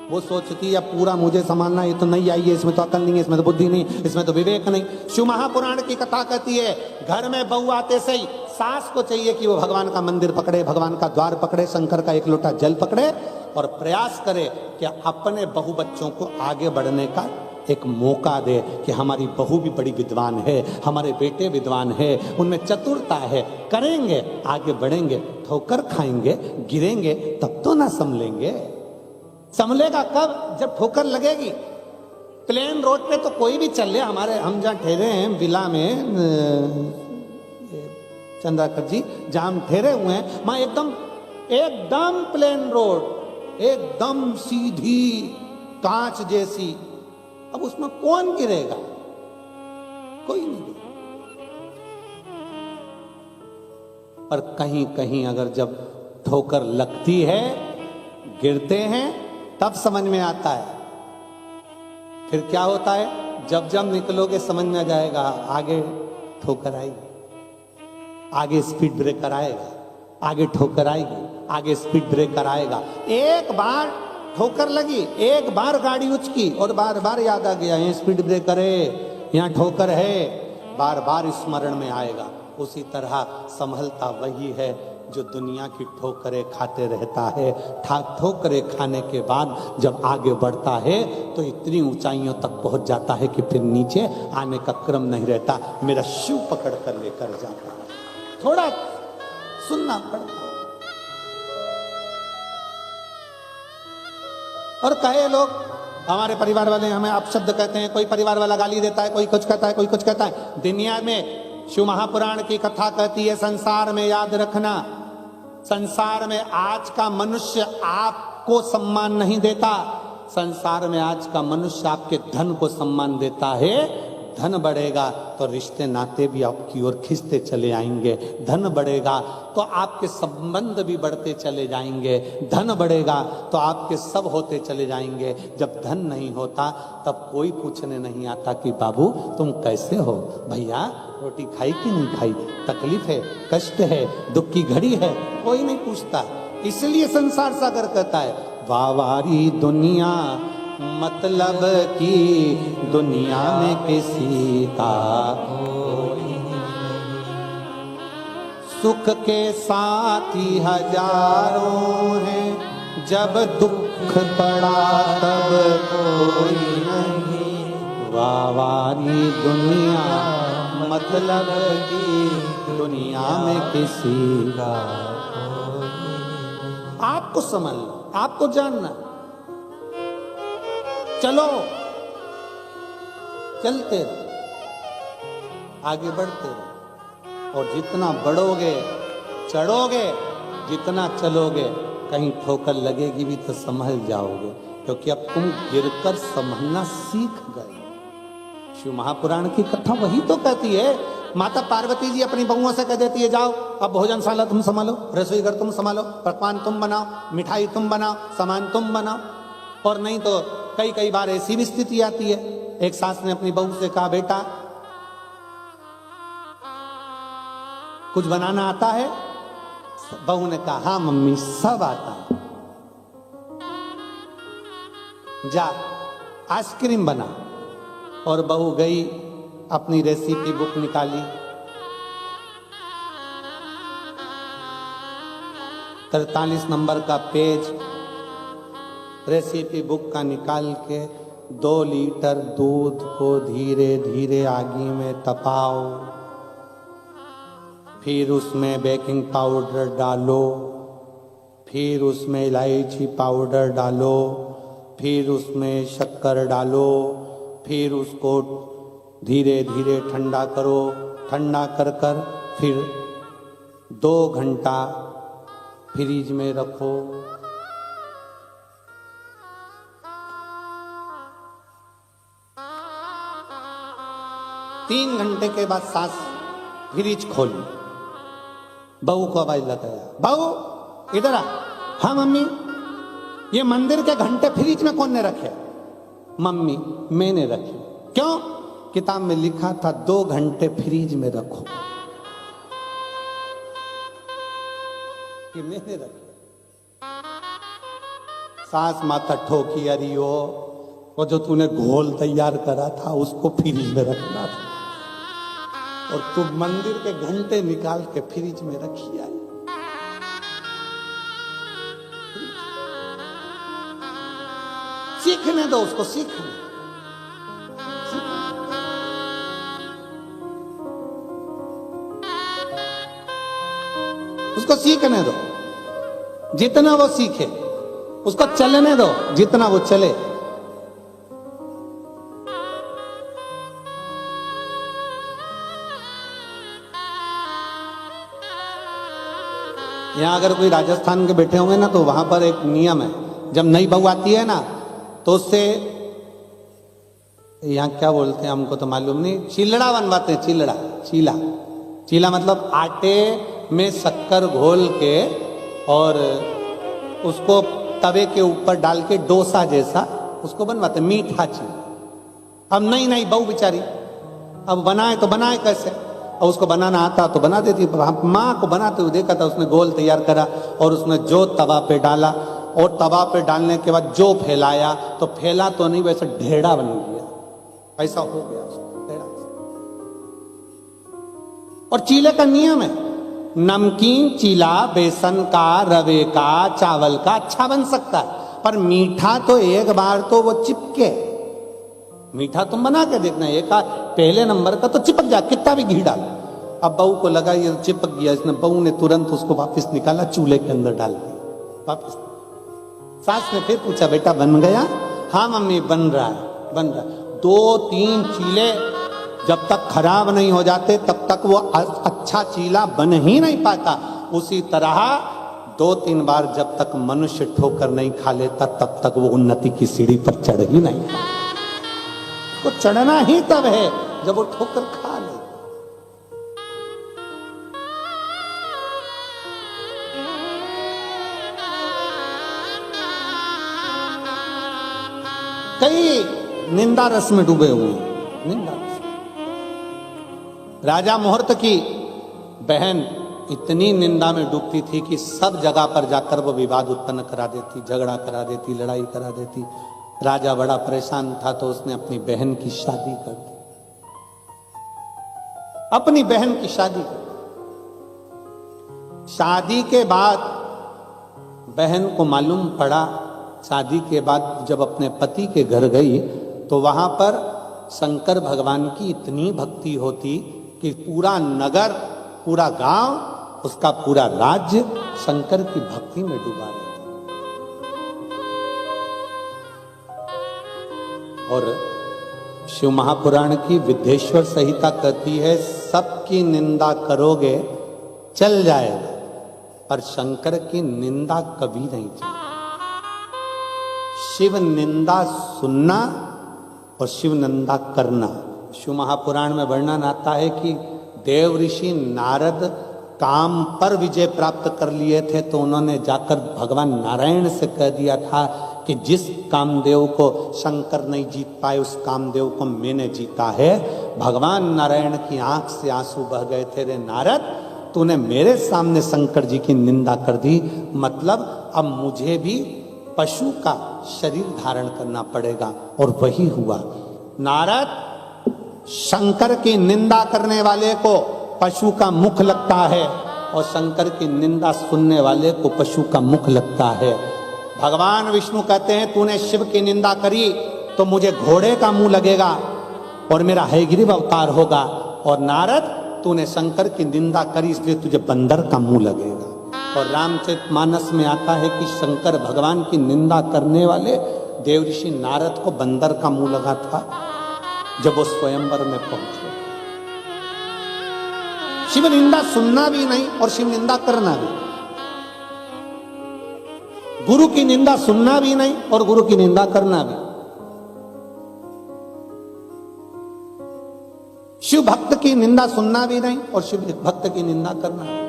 वो सोचती है पूरा मुझे संभालना, ये तो नहीं आई है, इसमें तो अकल नहीं है, इसमें तो बुद्धि नहीं, इसमें तो विवेक नहीं। शिव महापुराण की कथा कहती है, घर में बहू आते से ही सास को चाहिए कि वो भगवान का मंदिर पकड़े, भगवान का द्वार पकड़े, शंकर का एक लोटा जल पकड़े और प्रयास करे कि अपने बहू बच्चों को आगे बढ़ने का एक मौका दे कि हमारी बहू भी बड़ी विद्वान है, हमारे बेटे विद्वान है, उनमें चतुरता है, करेंगे आगे बढ़ेंगे, ठोकर खाएंगे गिरेंगे तब तो ना संभलेंगे। संभलेगा कब? जब ठोकर लगेगी। प्लेन रोड पे तो कोई भी चल ले, हमारे हम जहाँ ठहरे हैं विला में चंद्राकर जी जहाँ हम ठहरे हुए हैं, वहां एकदम प्लेन रोड, एकदम सीधी कांच जैसी। अब उसमें कौन गिरेगा? कोई नहीं गिरेगा। पर कहीं कहीं अगर जब ठोकर लगती है, गिरते हैं, तब समझ में आता है। फिर क्या होता है? जब जब निकलोगे समझ में आ जाएगा, आगे ठोकर आएगी, आगे स्पीड ब्रेकर आएगा, आगे ठोकर आएगी, आगे स्पीड ब्रेकर आएगा। एक बार ठोकर लगी, एक बार गाड़ी उचकी और बार बार याद आ गया, यहाँ स्पीड ब्रेकर है, यहाँ ठोकर है, बार बार स्मरण में आएगा। उसी तरह संभलता वही है जो दुनिया की ठोकरें खाते रहता है। ठोकरें खाने के बाद जब आगे बढ़ता है तो इतनी ऊंचाइयों तक पहुंच जाता है कि फिर नीचे आने का क्रम नहीं रहता। मेरा शिव पकड़ कर लेकर जाता है। थोड़ा सुनना पड़ता। और कहे लोग, हमारे परिवार वाले हमें अपशब्द कहते हैं, कोई परिवार वाला गाली देता है, कोई कुछ कहता है, कोई कुछ कहता है। दुनिया में शिव महापुराण की कथा कहती है, संसार में याद रखना, संसार में आज का मनुष्य आपको सम्मान नहीं देता, संसार में आज का मनुष्य आपके धन को सम्मान देता है। धन बढ़ेगा तो रिश्ते नाते भी आपकी ओर खिंचते चले आएंगे, धन बढ़ेगा तो आपके संबंध भी बढ़ते चले जाएंगे, धन बढ़ेगा तो आपके सब होते चले जाएंगे। जब धन नहीं होता तब कोई पूछने नहीं आता कि बाबू तुम कैसे हो, भैया रोटी खाई कि नहीं खाई, तकलीफ है, कष्ट है, दुख की घड़ी है, कोई नहीं पूछता। इसलिए संसार सागर कहता है, वावारी दुनिया मतलब की दुनिया में किसी का कोई सुख के साथी हजारों हैं, जब दुख पड़ा तब कोई नहीं। वावारी दुनिया मतलब की दुनिया में किसी का आपको समझ लो, आपको जानना। चलो, चलते रहो, आगे बढ़ते रहो, और जितना बढ़ोगे चढ़ोगे, जितना चलोगे, कहीं ठोकर लगेगी भी तो संभल जाओगे, क्योंकि अब तुम गिरकर संभलना सीख गए। शिव महापुराण की कथा वही तो कहती है। माता पार्वती जी अपनी बहुओं से कह देती है, जाओ अब भोजनशाला तुम संभालो, रसोई घर तुम संभालो, पकवान तुम बनाओ, मिठाई तुम बनाओ, सामान तुम बनाओ। और नहीं तो कई कई बार ऐसी भी स्थिति आती है, एक सास ने अपनी बहू से कहा, बेटा कुछ बनाना आता है? बहू ने कहा, हाँ मम्मी सब आता है। जा आइसक्रीम बना। और बहू गई, अपनी रेसिपी बुक निकाली, 43 नंबर का पेज रेसिपी बुक का निकाल के 2 लीटर दूध को धीरे धीरे आगी में तपाओ, फिर उसमें बेकिंग पाउडर डालो, फिर उसमें इलायची पाउडर डालो, फिर उसमें शक्कर डालो, फिर उसको धीरे धीरे ठंडा करो। ठंडा कर कर फिर 2 घंटा फ्रिज में रखो। तीन घंटे के बाद सास फ्रिज खोली, बहू को आवाज लगाया, बहू इधर आ। हाँ मम्मी। ये मंदिर के घंटे फ्रिज में कौन ने रखे? मम्मी मैंने रखे। क्यों? किताब में लिखा था 2 घंटे फ्रिज में रखो। कि मैंने रखे। सास माथा ठोकी, अरे वो जो तूने घोल तैयार करा था उसको फ्रिज में रखना था, और तू मंदिर के घंटे निकाल के फ्रिज में रखी आई। सीखने दो उसको, सीखने उसको सीखने दो, जितना वो सीखे। उसको चलने दो, जितना वो चले। यहां अगर कोई राजस्थान के बैठे होंगे ना, तो वहां पर एक नियम है, जब नई बहू आती है ना, तो उससे यहाँ क्या बोलते हैं हमको तो मालूम नहीं, चिलड़ा बनवाते हैं। चिलड़ा, चीला, चीला मतलब आटे में शक्कर घोल के और उसको तवे के ऊपर डाल के डोसा जैसा उसको बनवाते, मीठा चीला। अब नई नई बहू बेचारी अब बनाए तो बनाए कैसे, और उसको बनाना आता तो बना देती। माँ को बनाते हुए देखा था, उसने गोल तैयार करा और उसने जो तवा पे डाला, और तवा पे डालने के बाद जो फैलाया, तो फैला तो नहीं, वैसे ढेड़ा बन गया, ऐसा हो गया उसको ढेड़ा। और चीले का नियम है, नमकीन चीला बेसन का, रवे का, चावल का अच्छा बन सकता है, पर मीठा तो एक बार तो वो चिपके। मीठा तुम बना के देखना, एक पहले नंबर का तो चिपक जाए, कितना भी घी डाल। अब बहू को लगा ये चिपक गया, इसने बहू ने तुरंत उसको वापस निकाला, चूल्हे के अंदर डाल दिया वापस। सास ने फिर पूछा, बेटा बन गया? हाँ मम्मी बन रहा है, बन रहा है। 2-3 चीले जब तक खराब नहीं हो जाते तब तक वो अच्छा चीला बन ही नहीं पाता। उसी तरह 2-3 बार जब तक मनुष्य ठोकर नहीं खा लेता, तब तक वो उन्नति की सीढ़ी पर चढ़ ही नहीं पाता। वो चढ़ना ही तब है जब वो ठोकर खा ले। कई निंदा रस में डूबे हुए हैं, निंदा रस। राजा मुहूर्त की बहन इतनी निंदा में डूबती थी कि सब जगह पर जाकर वो विवाद उत्पन्न करा देती, झगड़ा करा देती, लड़ाई करा देती। राजा बड़ा परेशान था, तो उसने अपनी बहन की शादी कर दी। अपनी बहन की शादी कर दी। शादी के बाद बहन को मालूम पड़ा, शादी के बाद जब अपने पति के घर गई तो वहां पर शंकर भगवान की इतनी भक्ति होती कि पूरा नगर, पूरा गांव, उसका पूरा राज्य शंकर की भक्ति में डूबा रहता। और शिव महापुराण की विद्येश्वर संहिता कहती है, सबकी निंदा करोगे चल जाएगा, पर शंकर की निंदा कभी नहीं चलेगी। शिव निंदा सुनना और शिव निंदा करना। शिव महापुराण में वर्णन आता है कि देव ऋषि नारद काम पर विजय प्राप्त कर लिए थे, तो उन्होंने जाकर भगवान नारायण से कह दिया था कि जिस कामदेव को शंकर नहीं जीत पाए, उस कामदेव को मैंने जीता है। भगवान नारायण की आंख से आंसू बह गए थे, रे नारद तूने मेरे सामने शंकर जी की निंदा कर दी, मतलब अब मुझे भी पशु का शरीर धारण करना पड़ेगा। और वही हुआ। नारद, शंकर की निंदा करने वाले को पशु का मुख लगता है और शंकर की निंदा सुनने वाले को पशु का मुख लगता है। भगवान विष्णु कहते हैं, तूने शिव की निंदा करी तो मुझे घोड़े का मुंह लगेगा और मेरा हयग्रीव अवतार होगा, और नारद तूने शंकर की निंदा करी इसलिए तुझे बंदर का मुंह लगेगा। और रामचरितमानस में आता है कि शंकर भगवान की निंदा करने वाले देवऋषि नारद को बंदर का मुंह लगा था जब वो स्वयंवर में पहुंचे। शिव निंदा सुनना भी नहीं और शिव निंदा करना भी। गुरु की निंदा सुनना भी नहीं और गुरु की निंदा करना भी। शिव भक्त की निंदा सुनना भी नहीं और शिव भक्त की निंदा करना भी।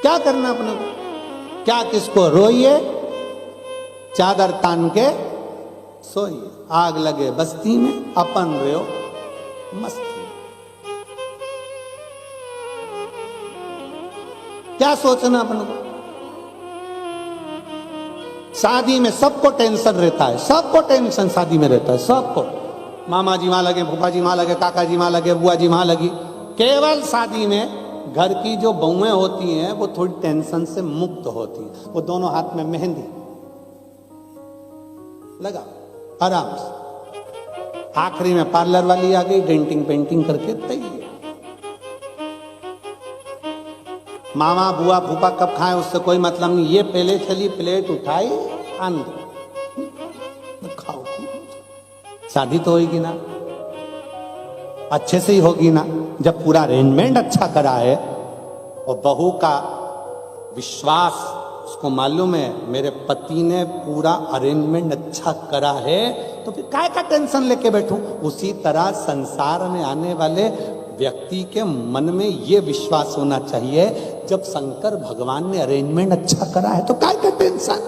क्या करना अपने को? क्या किसको रोइए, चादर तान के सोइए। आग लगे बस्ती में, अपन रहो मस्ती। क्या सोचना अपने को? शादी में सबको टेंशन रहता है, सबको टेंशन शादी में रहता है, सबको। मामा जी वहां लगे, फूफा जी वहां लगे, काका जी वहां लगे, बुआ जी वहां लगी। केवल शादी में घर की जो बहुएं होती हैं वो थोड़ी टेंशन से मुक्त होती हैं। वो दोनों हाथ में मेहंदी लगा आराम से। आखिरी में पार्लर वाली आ गई, डेंटिंग पेंटिंग करके तैयार। मामा बुआ फूफा कब खाए उससे कोई मतलब नहीं। ये पहले चली, प्लेट उठाई, अंदर खाओ। शादी तो होगी ना, अच्छे से ही होगी ना, जब पूरा अरेंजमेंट अच्छा करा है और बहू का विश्वास, उसको मालूम है मेरे पति ने पूरा अरेंजमेंट अच्छा करा है, तो फिर काय का टेंशन लेके बैठूं। उसी तरह संसार में आने वाले व्यक्ति के मन में ये विश्वास होना चाहिए, जब शंकर भगवान ने अरेंजमेंट अच्छा करा है तो काय का टेंशन,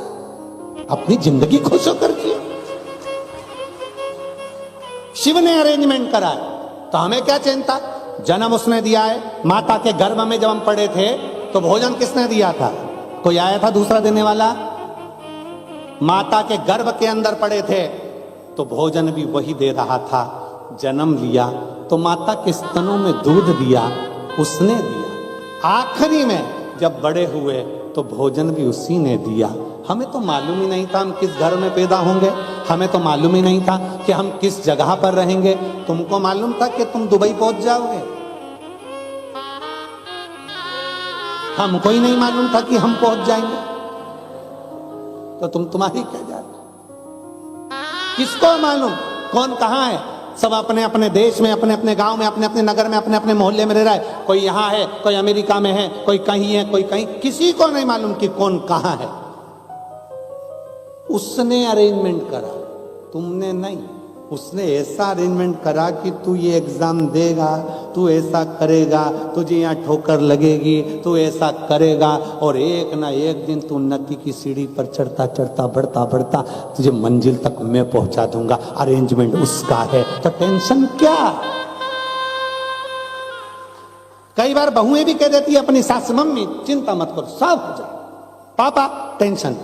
अपनी जिंदगी खुश होकर जियो। शिव ने अरेंजमेंट करा है तो हमें क्या चिंता। जन्म उसने दिया है। माता के गर्भ में जब हम पड़े थे तो भोजन किसने दिया था? कोई आया था दूसरा देने वाला? माता के गर्भ के अंदर पड़े थे तो भोजन भी वही दे रहा था। जन्म लिया तो माता के स्तनों में दूध दिया, उसने दिया। आखिरी में जब बड़े हुए तो भोजन भी उसी ने दिया। हमें तो मालूम ही नहीं था हम किस घर में पैदा होंगे, हमें तो मालूम ही नहीं था कि हम किस जगह पर रहेंगे। तुमको मालूम था कि तुम दुबई पहुंच जाओगे? हमको ही नहीं मालूम था कि हम पहुंच जाएंगे। तो तुम्हारी क्या जात? किसको मालूम कौन कहां है? सब अपने अपने देश में, अपने अपने गांव में, अपने अपने नगर में, अपने अपने मोहल्ले में रह रहा है। कोई यहां है, कोई अमेरिका में है, कोई कहीं है, कोई कहीं। किसी को नहीं मालूम कि कौन कहां है। उसने अरेंजमेंट करा, तुमने नहीं। उसने ऐसा अरेंजमेंट करा कि तू ये एग्जाम देगा, तू ऐसा करेगा, तुझे यहाँ ठोकर लगेगी, तू ऐसा करेगा, और एक ना एक दिन तू उन्नति की सीढ़ी पर चढ़ता चढ़ता बढ़ता बढ़ता तुझे मंजिल तक मैं पहुंचा दूंगा। अरेंजमेंट उसका है तो टेंशन क्या? कई बार बहुएं भी कह देती है अपनी सास, मम्मी चिंता मत करो सब हो जाए, पापा टेंशन।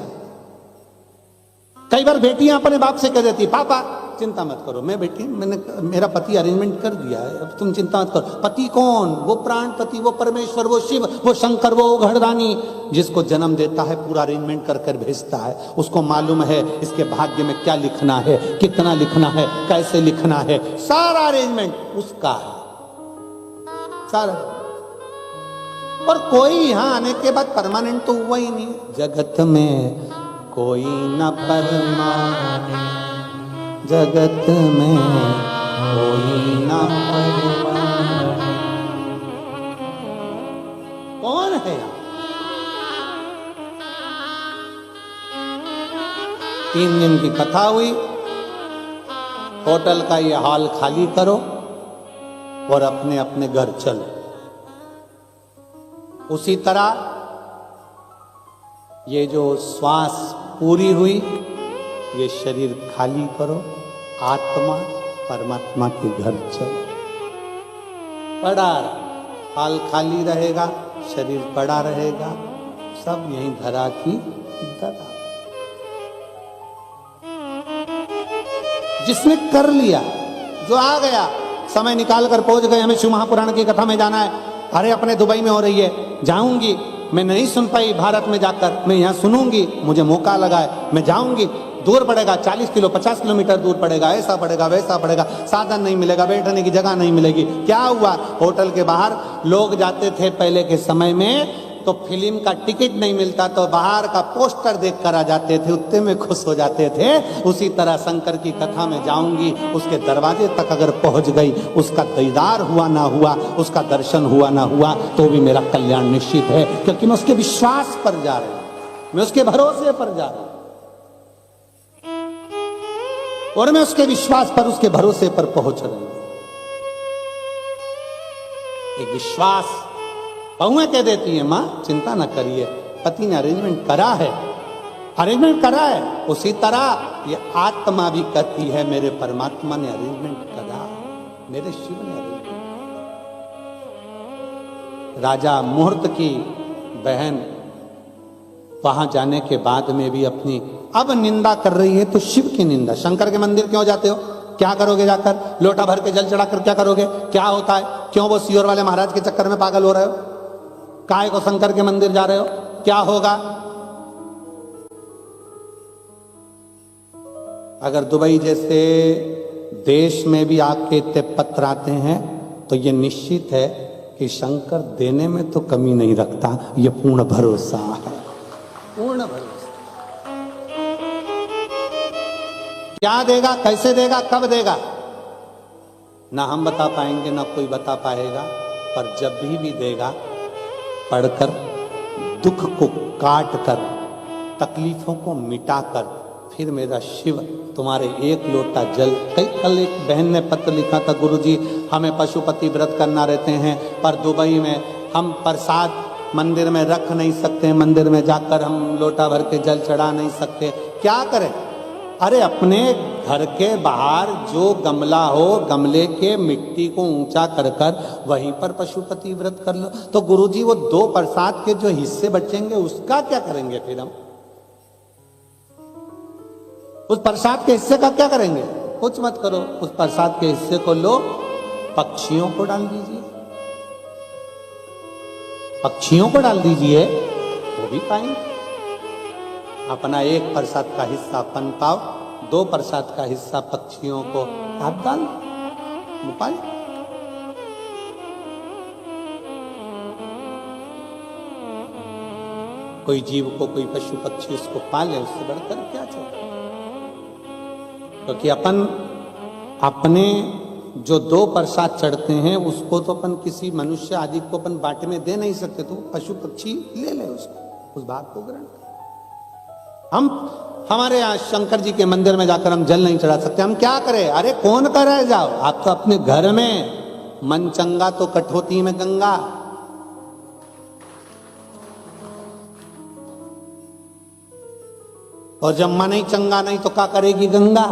कई बार बेटियां अपने बाप से कह देती, पापा चिंता मत करो, मैं बेटी मैंने मेरा पति अरेंजमेंट कर दिया है, अब तुम चिंता मत करो। पति कौन? वो प्राण पति, वो परमेश्वर, वो शिव, वो शंकर, वो घरदानी, जिसको जन्म देता है पूरा अरेंजमेंट कर कर भेजता है। उसको मालूम है इसके भाग्य में क्या लिखना है, कितना लिखना है, कैसे लिखना है, सारा अरेंजमेंट उसका है, सारा। और कोई यहाँ आने के बाद परमानेंट तो हुआ ही नहीं। जगत में कोई न परमानेंट, जगत में कोई न परमानेंट। कौन है यहाँ? 3 दिन की कथा हुई, होटल का ये हॉल खाली करो और अपने अपने घर चलो। उसी तरह ये जो श्वास पूरी हुई, ये शरीर खाली करो, आत्मा परमात्मा के घर चलो। पड़ा हाल खाली रहेगा, शरीर पड़ा रहेगा, सब यहीं धरा की धरा। जिसने कर लिया, जो आ गया, समय निकाल कर पहुंच गए, हमें शिव महापुराण की कथा में जाना है, अरे अपने दुबई में हो रही है, जाऊंगी, मैं नहीं सुन पाई भारत में जाकर, मैं यहाँ सुनूंगी, मुझे मौका लगा है, मैं जाऊंगी। दूर पड़ेगा, 40 किलो 50 किलोमीटर दूर पड़ेगा, ऐसा पड़ेगा वैसा पड़ेगा, साधन नहीं मिलेगा, बैठने की जगह नहीं मिलेगी। क्या हुआ? होटल के बाहर लोग जाते थे पहले के समय में, तो फिल्म का टिकट नहीं मिलता तो बाहर का पोस्टर देख कर आ जाते थे, उतने में खुश हो जाते थे। उसी तरह शंकर की कथा में जाऊंगी, उसके दरवाजे तक अगर पहुंच गई, उसका दीदार हुआ ना हुआ, उसका दर्शन हुआ ना हुआ, तो भी मेरा कल्याण निश्चित है, क्योंकि मैं उसके विश्वास पर जा रहा हूं, मैं उसके भरोसे पर जा रहा हूं, और मैं उसके विश्वास पर, उसके भरोसे पर पहुंच रही हूं। एक विश्वास बहुएं कह देती है, मां चिंता ना करिए, पति ने अरेंजमेंट करा है, अरेंजमेंट करा है। उसी तरह ये आत्मा भी कहती है, मेरे परमात्मा ने अरेंजमेंट करा, मेरे शिव ने अरेंजमेंट। राजा मुहूर्त की बहन वहां जाने के बाद में भी अपनी अब निंदा कर रही है, तो शिव की निंदा। शंकर के मंदिर क्यों जाते हो? क्या करोगे जाकर? लोटा भर के जल चढ़ाकर क्या करोगे? क्या होता है? क्यों वो सियोर वाले महाराज के चक्कर में पागल हो रहे हो? काय को शंकर के मंदिर जा रहे हो? क्या होगा? अगर दुबई जैसे देश में भी आपके इतने पत्र आते हैं, तो ये निश्चित है कि शंकर देने में तो कमी नहीं रखता, ये पूर्ण भरोसा है, पूर्ण भरोसा। क्या देगा, कैसे देगा, कब देगा, ना हम बता पाएंगे, ना कोई बता पाएगा, पर जब भी देगा, पढ़कर, दुख को काट कर, तकलीफों को मिटाकर, फिर मेरा शिव तुम्हारे एक लोटा जल। कल एक बहन ने पत्र लिखा था, गुरुजी हमें पशुपति व्रत करना रहते हैं, पर दुबई में हम प्रसाद मंदिर में रख नहीं सकते, मंदिर में जाकर हम लोटा भर के जल चढ़ा नहीं सकते, क्या करें? अरे अपने घर के बाहर जो गमला हो, गमले के मिट्टी को ऊंचा कर कर वहीं पर पशुपति व्रत कर लो। तो गुरुजी वो 2 प्रसाद के जो हिस्से बचेंगे उसका क्या करेंगे? फिर हम उस प्रसाद के हिस्से का क्या करेंगे? कुछ मत करो, उस प्रसाद के हिस्से को लो, पक्षियों को डाल दीजिए, पक्षियों को डाल दीजिए, वो भी पाएंगे। अपना 1 प्रसाद का हिस्सा अपन पाओ, 2 प्रसाद का हिस्सा पक्षियों को आप डाल पाए। कोई जीव को, कोई पशु पक्षी उसको पाले, उससे बढ़कर क्या चाहिए? क्योंकि अपन अपने जो 2 प्रसाद चढ़ते हैं उसको तो अपन किसी मनुष्य आदि को अपन बांटे में दे नहीं सकते, तो पशु पक्षी ले ले उसको, उस भाग को ग्रहण कर। हम हमारे यहाँ शंकर जी के मंदिर में जाकर हम जल नहीं चढ़ा सकते, हम क्या करें? अरे कौन कर रहे जाओ, आप तो अपने घर में, मन चंगा तो कठौती में गंगा। और जब मन ही चंगा नहीं तो क्या करेगी गंगा?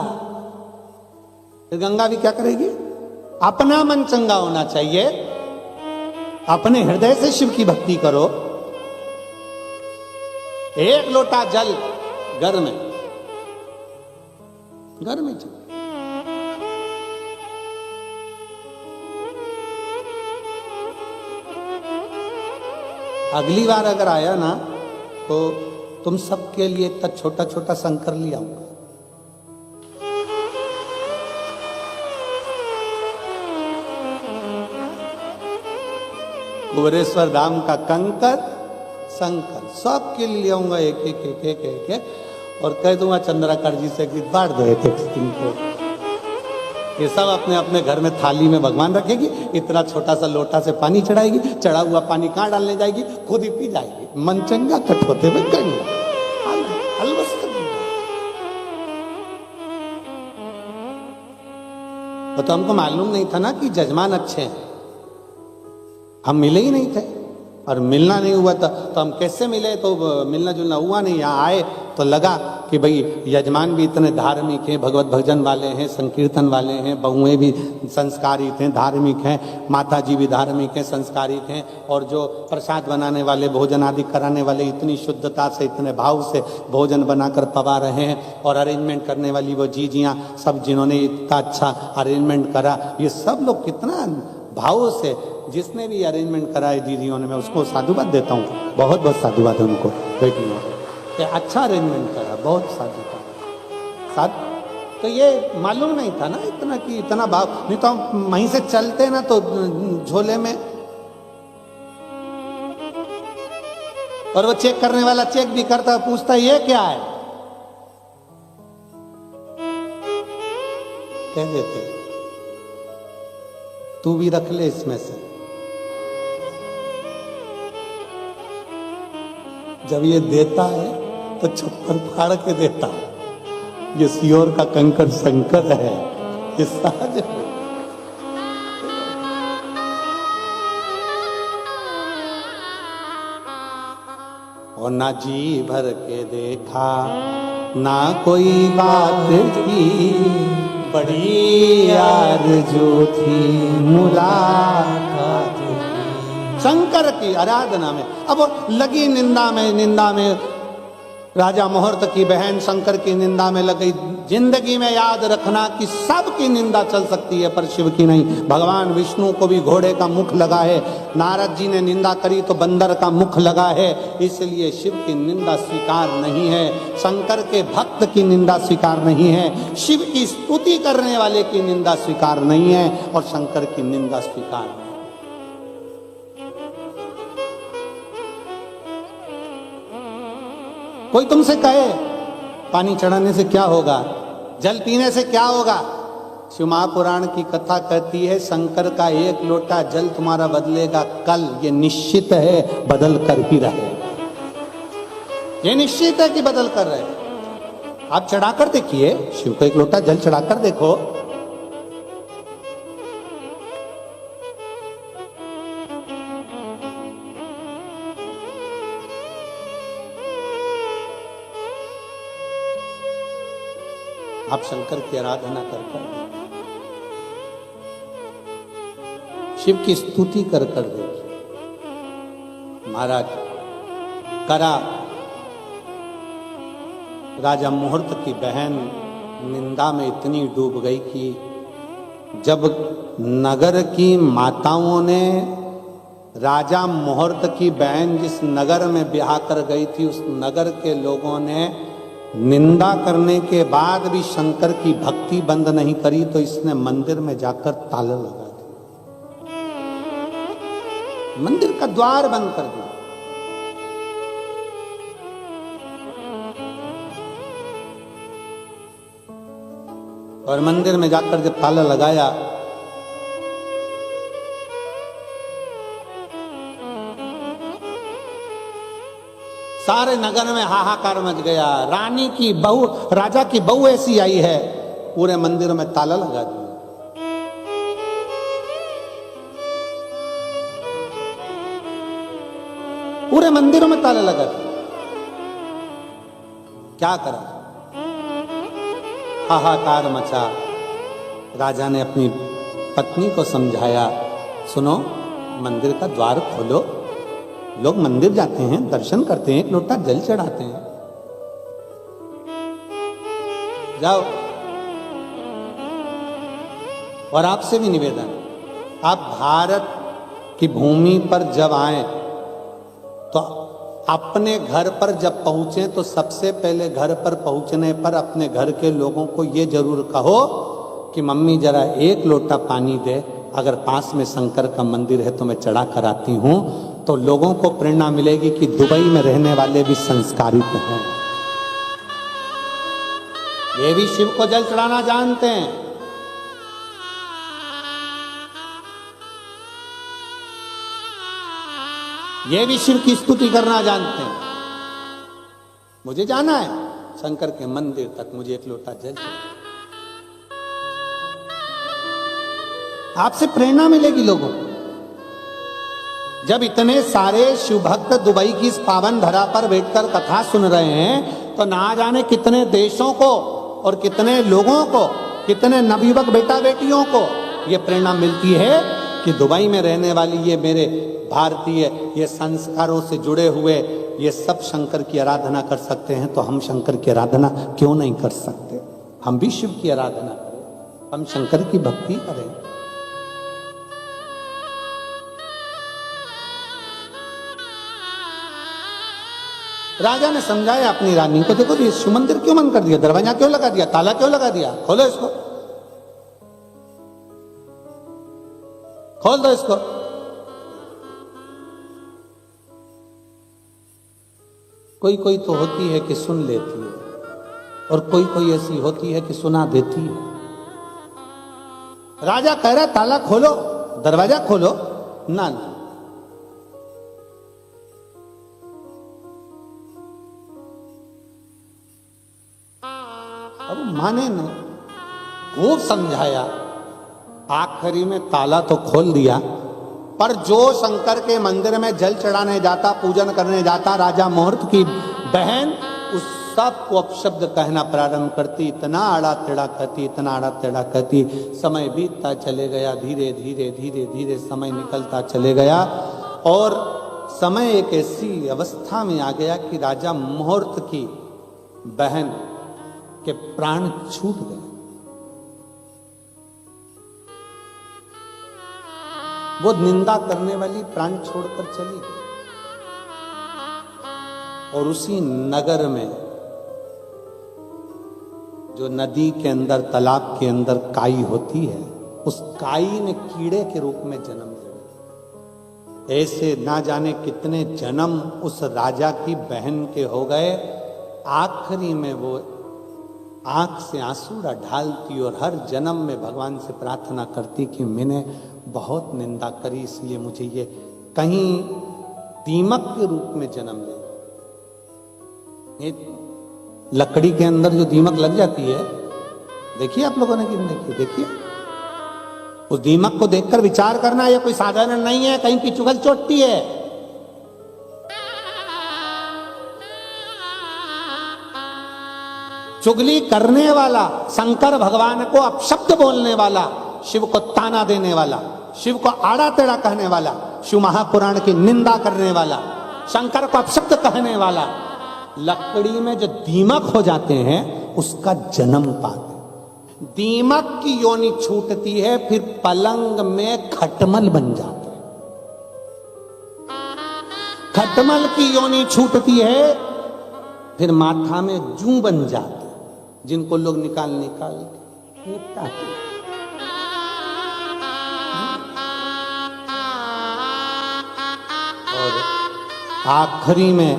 फिर गंगा भी क्या करेगी? अपना मन चंगा होना चाहिए, अपने हृदय से शिव की भक्ति करो। 1 लोटा जल घर में चल, अगली बार अगर आया ना तो तुम सबके लिए इतना छोटा छोटा शंकर ले आऊंगा। कुबेरेश्वर धाम का कंकर शंकर सबके लिए ले आऊंगा, एक एक एक एक एक एक, और कह दूंगा चंद्राकर जी से कि बांट दो एक एक को। ये सब अपने अपने घर में थाली में भगवान रखेगी, इतना छोटा सा लोटा से पानी चढ़ाएगी, चढ़ा हुआ पानी कहाँ डालने जाएगी, खुद ही पी जाएगी। मन चंगा कठोते में गंगा तो हमको मालूम नहीं था ना कि जजमान अच्छे हैं, हम मिले ही नहीं थे और मिलना नहीं हुआ था तो हम कैसे मिले, तो मिलना जुलना हुआ नहीं। यहाँ आए तो लगा कि भाई यजमान भी इतने धार्मिक हैं, भगवत भजन वाले हैं, संकीर्तन वाले हैं, बहुएं भी संस्कारित हैं, धार्मिक हैं, माता जी भी धार्मिक हैं, संस्कारित हैं, और जो प्रसाद बनाने वाले, भोजन आदि कराने वाले इतनी शुद्धता से, इतने भाव से भोजन बनाकर पवा रहे हैं, और अरेंजमेंट करने वाली वो जीजियाँ सब, जिन्होंने इतना अच्छा अरेंजमेंट करा, ये सब लोग कितना भाव से, जिसने भी अरेंजमेंट करा है दीदियों ने, मैं उसको साधुवाद देता हूँ, बहुत बहुत साधुवाद है उनको, बेटियों को, अच्छा अरेंजमेंट करा, बहुत साधुवाद। तो ये मालूम नहीं था ना इतना कि इतना भाव, नहीं तो हम वहीं से चलते ना तो झोले में, और वो चेक करने वाला चेक भी करता, पूछता ये क्या है, कह देते तू भी रख ले इसमें से। जब ये देता है तो छप्पर फाड़ के देता है, ये सियोर का कंकर शंकर है, ये सहज है। और ना जी भर के देखा, ना कोई बात की, बड़ी आरज़ू थी मुलाकात की। शंकर की आराधना में अब लगी निंदा में राजा मुहूर्त की बहन शंकर की निंदा में लगी। जिंदगी में याद रखना कि सबकी निंदा चल सकती है पर शिव की नहीं। भगवान विष्णु को भी घोड़े का मुख लगा है, नारद जी ने निंदा करी तो बंदर का मुख लगा है, इसलिए शिव की निंदा स्वीकार नहीं है, शंकर के भक्त की निंदा स्वीकार नहीं है, शिव की स्तुति करने वाले की निंदा स्वीकार नहीं है, और शंकर की निंदा स्वीकार नहीं। कोई तुमसे कहे पानी चढ़ाने से क्या होगा, जल पीने से क्या होगा, शिव महापुराण की कथा कहती है शंकर का एक लोटा जल तुम्हारा बदलेगा कल, ये निश्चित है, बदल कर ही रहेगा, ये निश्चित है कि बदल कर रहे। आप चढ़ाकर देखिए, शिव को एक लोटा जल चढ़ाकर देखो, आप शंकर की आराधना कर शिव की स्तुति कर देखिए। महाराज करा, राजा मुहूर्त की बहन निंदा में इतनी डूब गई कि जब नगर की माताओं ने राजा मुहूर्त की बहन जिस नगर में ब्याह कर गई थी, उस नगर के लोगों ने निंदा करने के बाद भी शंकर की भक्ति बंद नहीं करी, तो इसने मंदिर में जाकर ताला लगा दिया, मंदिर का द्वार बंद कर दिया। और मंदिर में जाकर जब ताला लगाया, सारे नगर में हाहाकार मच गया। रानी की बहू, राजा की बहू ऐसी आई है, पूरे मंदिर में ताला लगा दिया। पूरे मंदिरों में ताला लगा दिया। क्या करा, हाहाकार मचा। राजा ने अपनी पत्नी को समझाया, सुनो मंदिर का द्वार खोलो, लोग मंदिर जाते हैं, दर्शन करते हैं, एक लोटा जल चढ़ाते हैं, जाओ। और आपसे भी निवेदन, आप भारत की भूमि पर जब आए तो अपने घर पर जब पहुंचे तो सबसे पहले घर पर पहुंचने पर अपने घर के लोगों को ये जरूर कहो कि मम्मी जरा एक लोटा पानी दे, अगर पास में शंकर का मंदिर है तो मैं चढ़ा कर आती हूं। तो लोगों को प्रेरणा मिलेगी कि दुबई में रहने वाले भी संस्कारित हैं, ये भी शिव को जल चढ़ाना जानते हैं। ये भी शिव की स्तुति करना जानते हैं। मुझे जाना है शंकर के मंदिर तक, मुझे एक लोटा जल चाहिए। आपसे प्रेरणा मिलेगी लोगों को। जब इतने सारे शिव भक्त दुबई की इस पावन धरा पर बैठकर कथा सुन रहे हैं तो ना जाने कितने देशों को और कितने लोगों को, कितने नवयुवक बेटा बेटियों को ये प्रेरणा मिलती है कि दुबई में रहने वाली ये मेरे भारतीय, ये संस्कारों से जुड़े हुए ये सब शंकर की आराधना कर सकते हैं, तो हम शंकर की आराधना क्यों नहीं कर सकते? हम भी शिव की आराधना करें, हम शंकर की भक्ति करें। राजा ने समझाया अपनी रानी को, देखो ये शिव मंदिर क्यों बंद कर दिया, दरवाजा क्यों लगा दिया, ताला क्यों लगा दिया, खोलो इसको, खोल दो इसको। कोई कोई तो होती है कि सुन लेती है और कोई कोई ऐसी होती है कि सुना देती है। राजा कह रहा ताला खोलो, दरवाजा खोलो, ना अब माने ना, खूब समझाया, आखिरी में ताला तो खोल दिया। पर जो शंकर के मंदिर में जल चढ़ाने जाता, पूजन करने जाता, राजा मुहूर्त की बहन उस सब को अपशब्द कहना प्रारंभ करती, इतना आड़ा टेढ़ा कहती, इतना आड़ा टेढ़ा कहती। समय बीतता चले गया, धीरे धीरे धीरे धीरे समय निकलता चले गया और समय एक ऐसी अवस्था में आ गया कि राजा मुहूर्त की बहन के प्राण छूट गए। वो निंदा करने वाली प्राण छोड़कर चली गई और उसी नगर में जो नदी के अंदर, तालाब के अंदर काई होती है, उस काई ने कीड़े के रूप में जन्म लिया। ऐसे ना जाने कितने जन्म उस राजा की बहन के हो गए। आखिरी में वो आंख से आंसू ढालती और हर जन्म में भगवान से प्रार्थना करती कि मैंने बहुत निंदा करी, इसलिए मुझे ये कहीं दीमक के रूप में जन्म ले। ये लकड़ी के अंदर जो दीमक लग जाती है, देखिए आप लोगों ने कि देखिए, देखिए उस दीमक को देखकर विचार करना, ये कोई साधारण नहीं है, कहीं की चुगल चोटती है। चुगली करने वाला, शंकर भगवान को अपशब्द बोलने वाला, शिव को ताना देने वाला, शिव को आड़ा टेढ़ा कहने वाला, शिव महापुराण की निंदा करने वाला, शंकर को अपशब्द कहने वाला, लकड़ी में जो दीमक हो जाते हैं उसका जन्म पाते। दीमक की योनि छूटती है, फिर पलंग में खटमल बन जाते हैं। खटमल की योनि छूटती है, फिर माथा में जू बन जाते, जिनको लोग निकाल निकाल निपटाते। और आखिरी में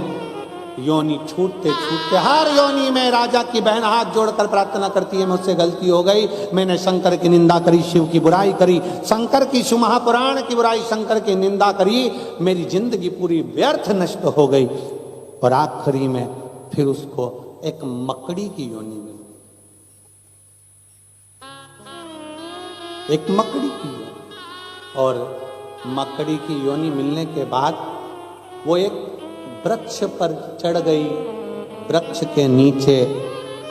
योनि छूटते छूटते, हर योनि में राजा की बहन हाथ जोड़कर प्रार्थना करती है, मुझसे गलती हो गई, मैंने शंकर की निंदा करी, शिव की बुराई करी, शंकर की, शिव महापुराण की बुराई, शंकर की निंदा करी, मेरी जिंदगी पूरी व्यर्थ नष्ट हो गई। और आखिरी में फिर उसको एक मकड़ी की योनि मिली, एक मकड़ी की योनि। और मकड़ी की योनि मिलने के बाद वो एक वृक्ष पर चढ़ गई। वृक्ष के नीचे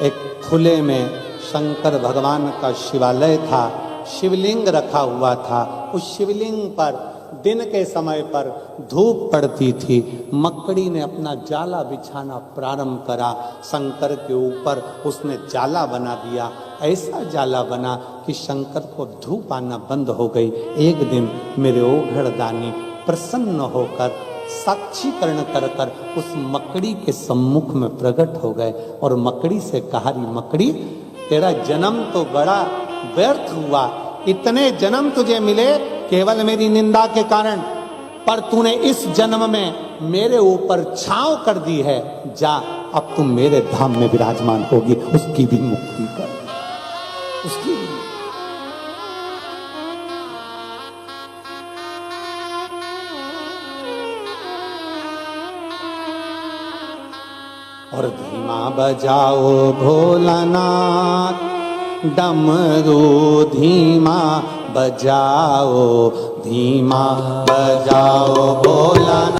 एक खुले में शंकर भगवान का शिवालय था, शिवलिंग रखा हुआ था। उस शिवलिंग पर दिन के समय पर धूप पड़ती थी। मकड़ी ने अपना जाला बिछाना प्रारंभ करा, शंकर के ऊपर उसने जाला बना दिया। ऐसा जाला बना कि शंकर को धूप आना बंद हो गई। एक दिन मेरे ओघड़दानी प्रसन्न होकर साक्षीकरण कर कर उस मकड़ी के सम्मुख में प्रकट हो गए और मकड़ी से कहा, री मकड़ी, तेरा जन्म तो बड़ा व्यर्थ हुआ, इतने जन्म तुझे मिले केवल मेरी निंदा के कारण, पर तूने इस जन्म में मेरे ऊपर छांव कर दी है, जा अब तुम मेरे धाम में विराजमान होगी, उसकी भी मुक्ति कर, उसकी भी। और धीमा बजाओ भोलानाथ डमरू, धीमा बजाओ, धीमा बजाओ भोलानाथ।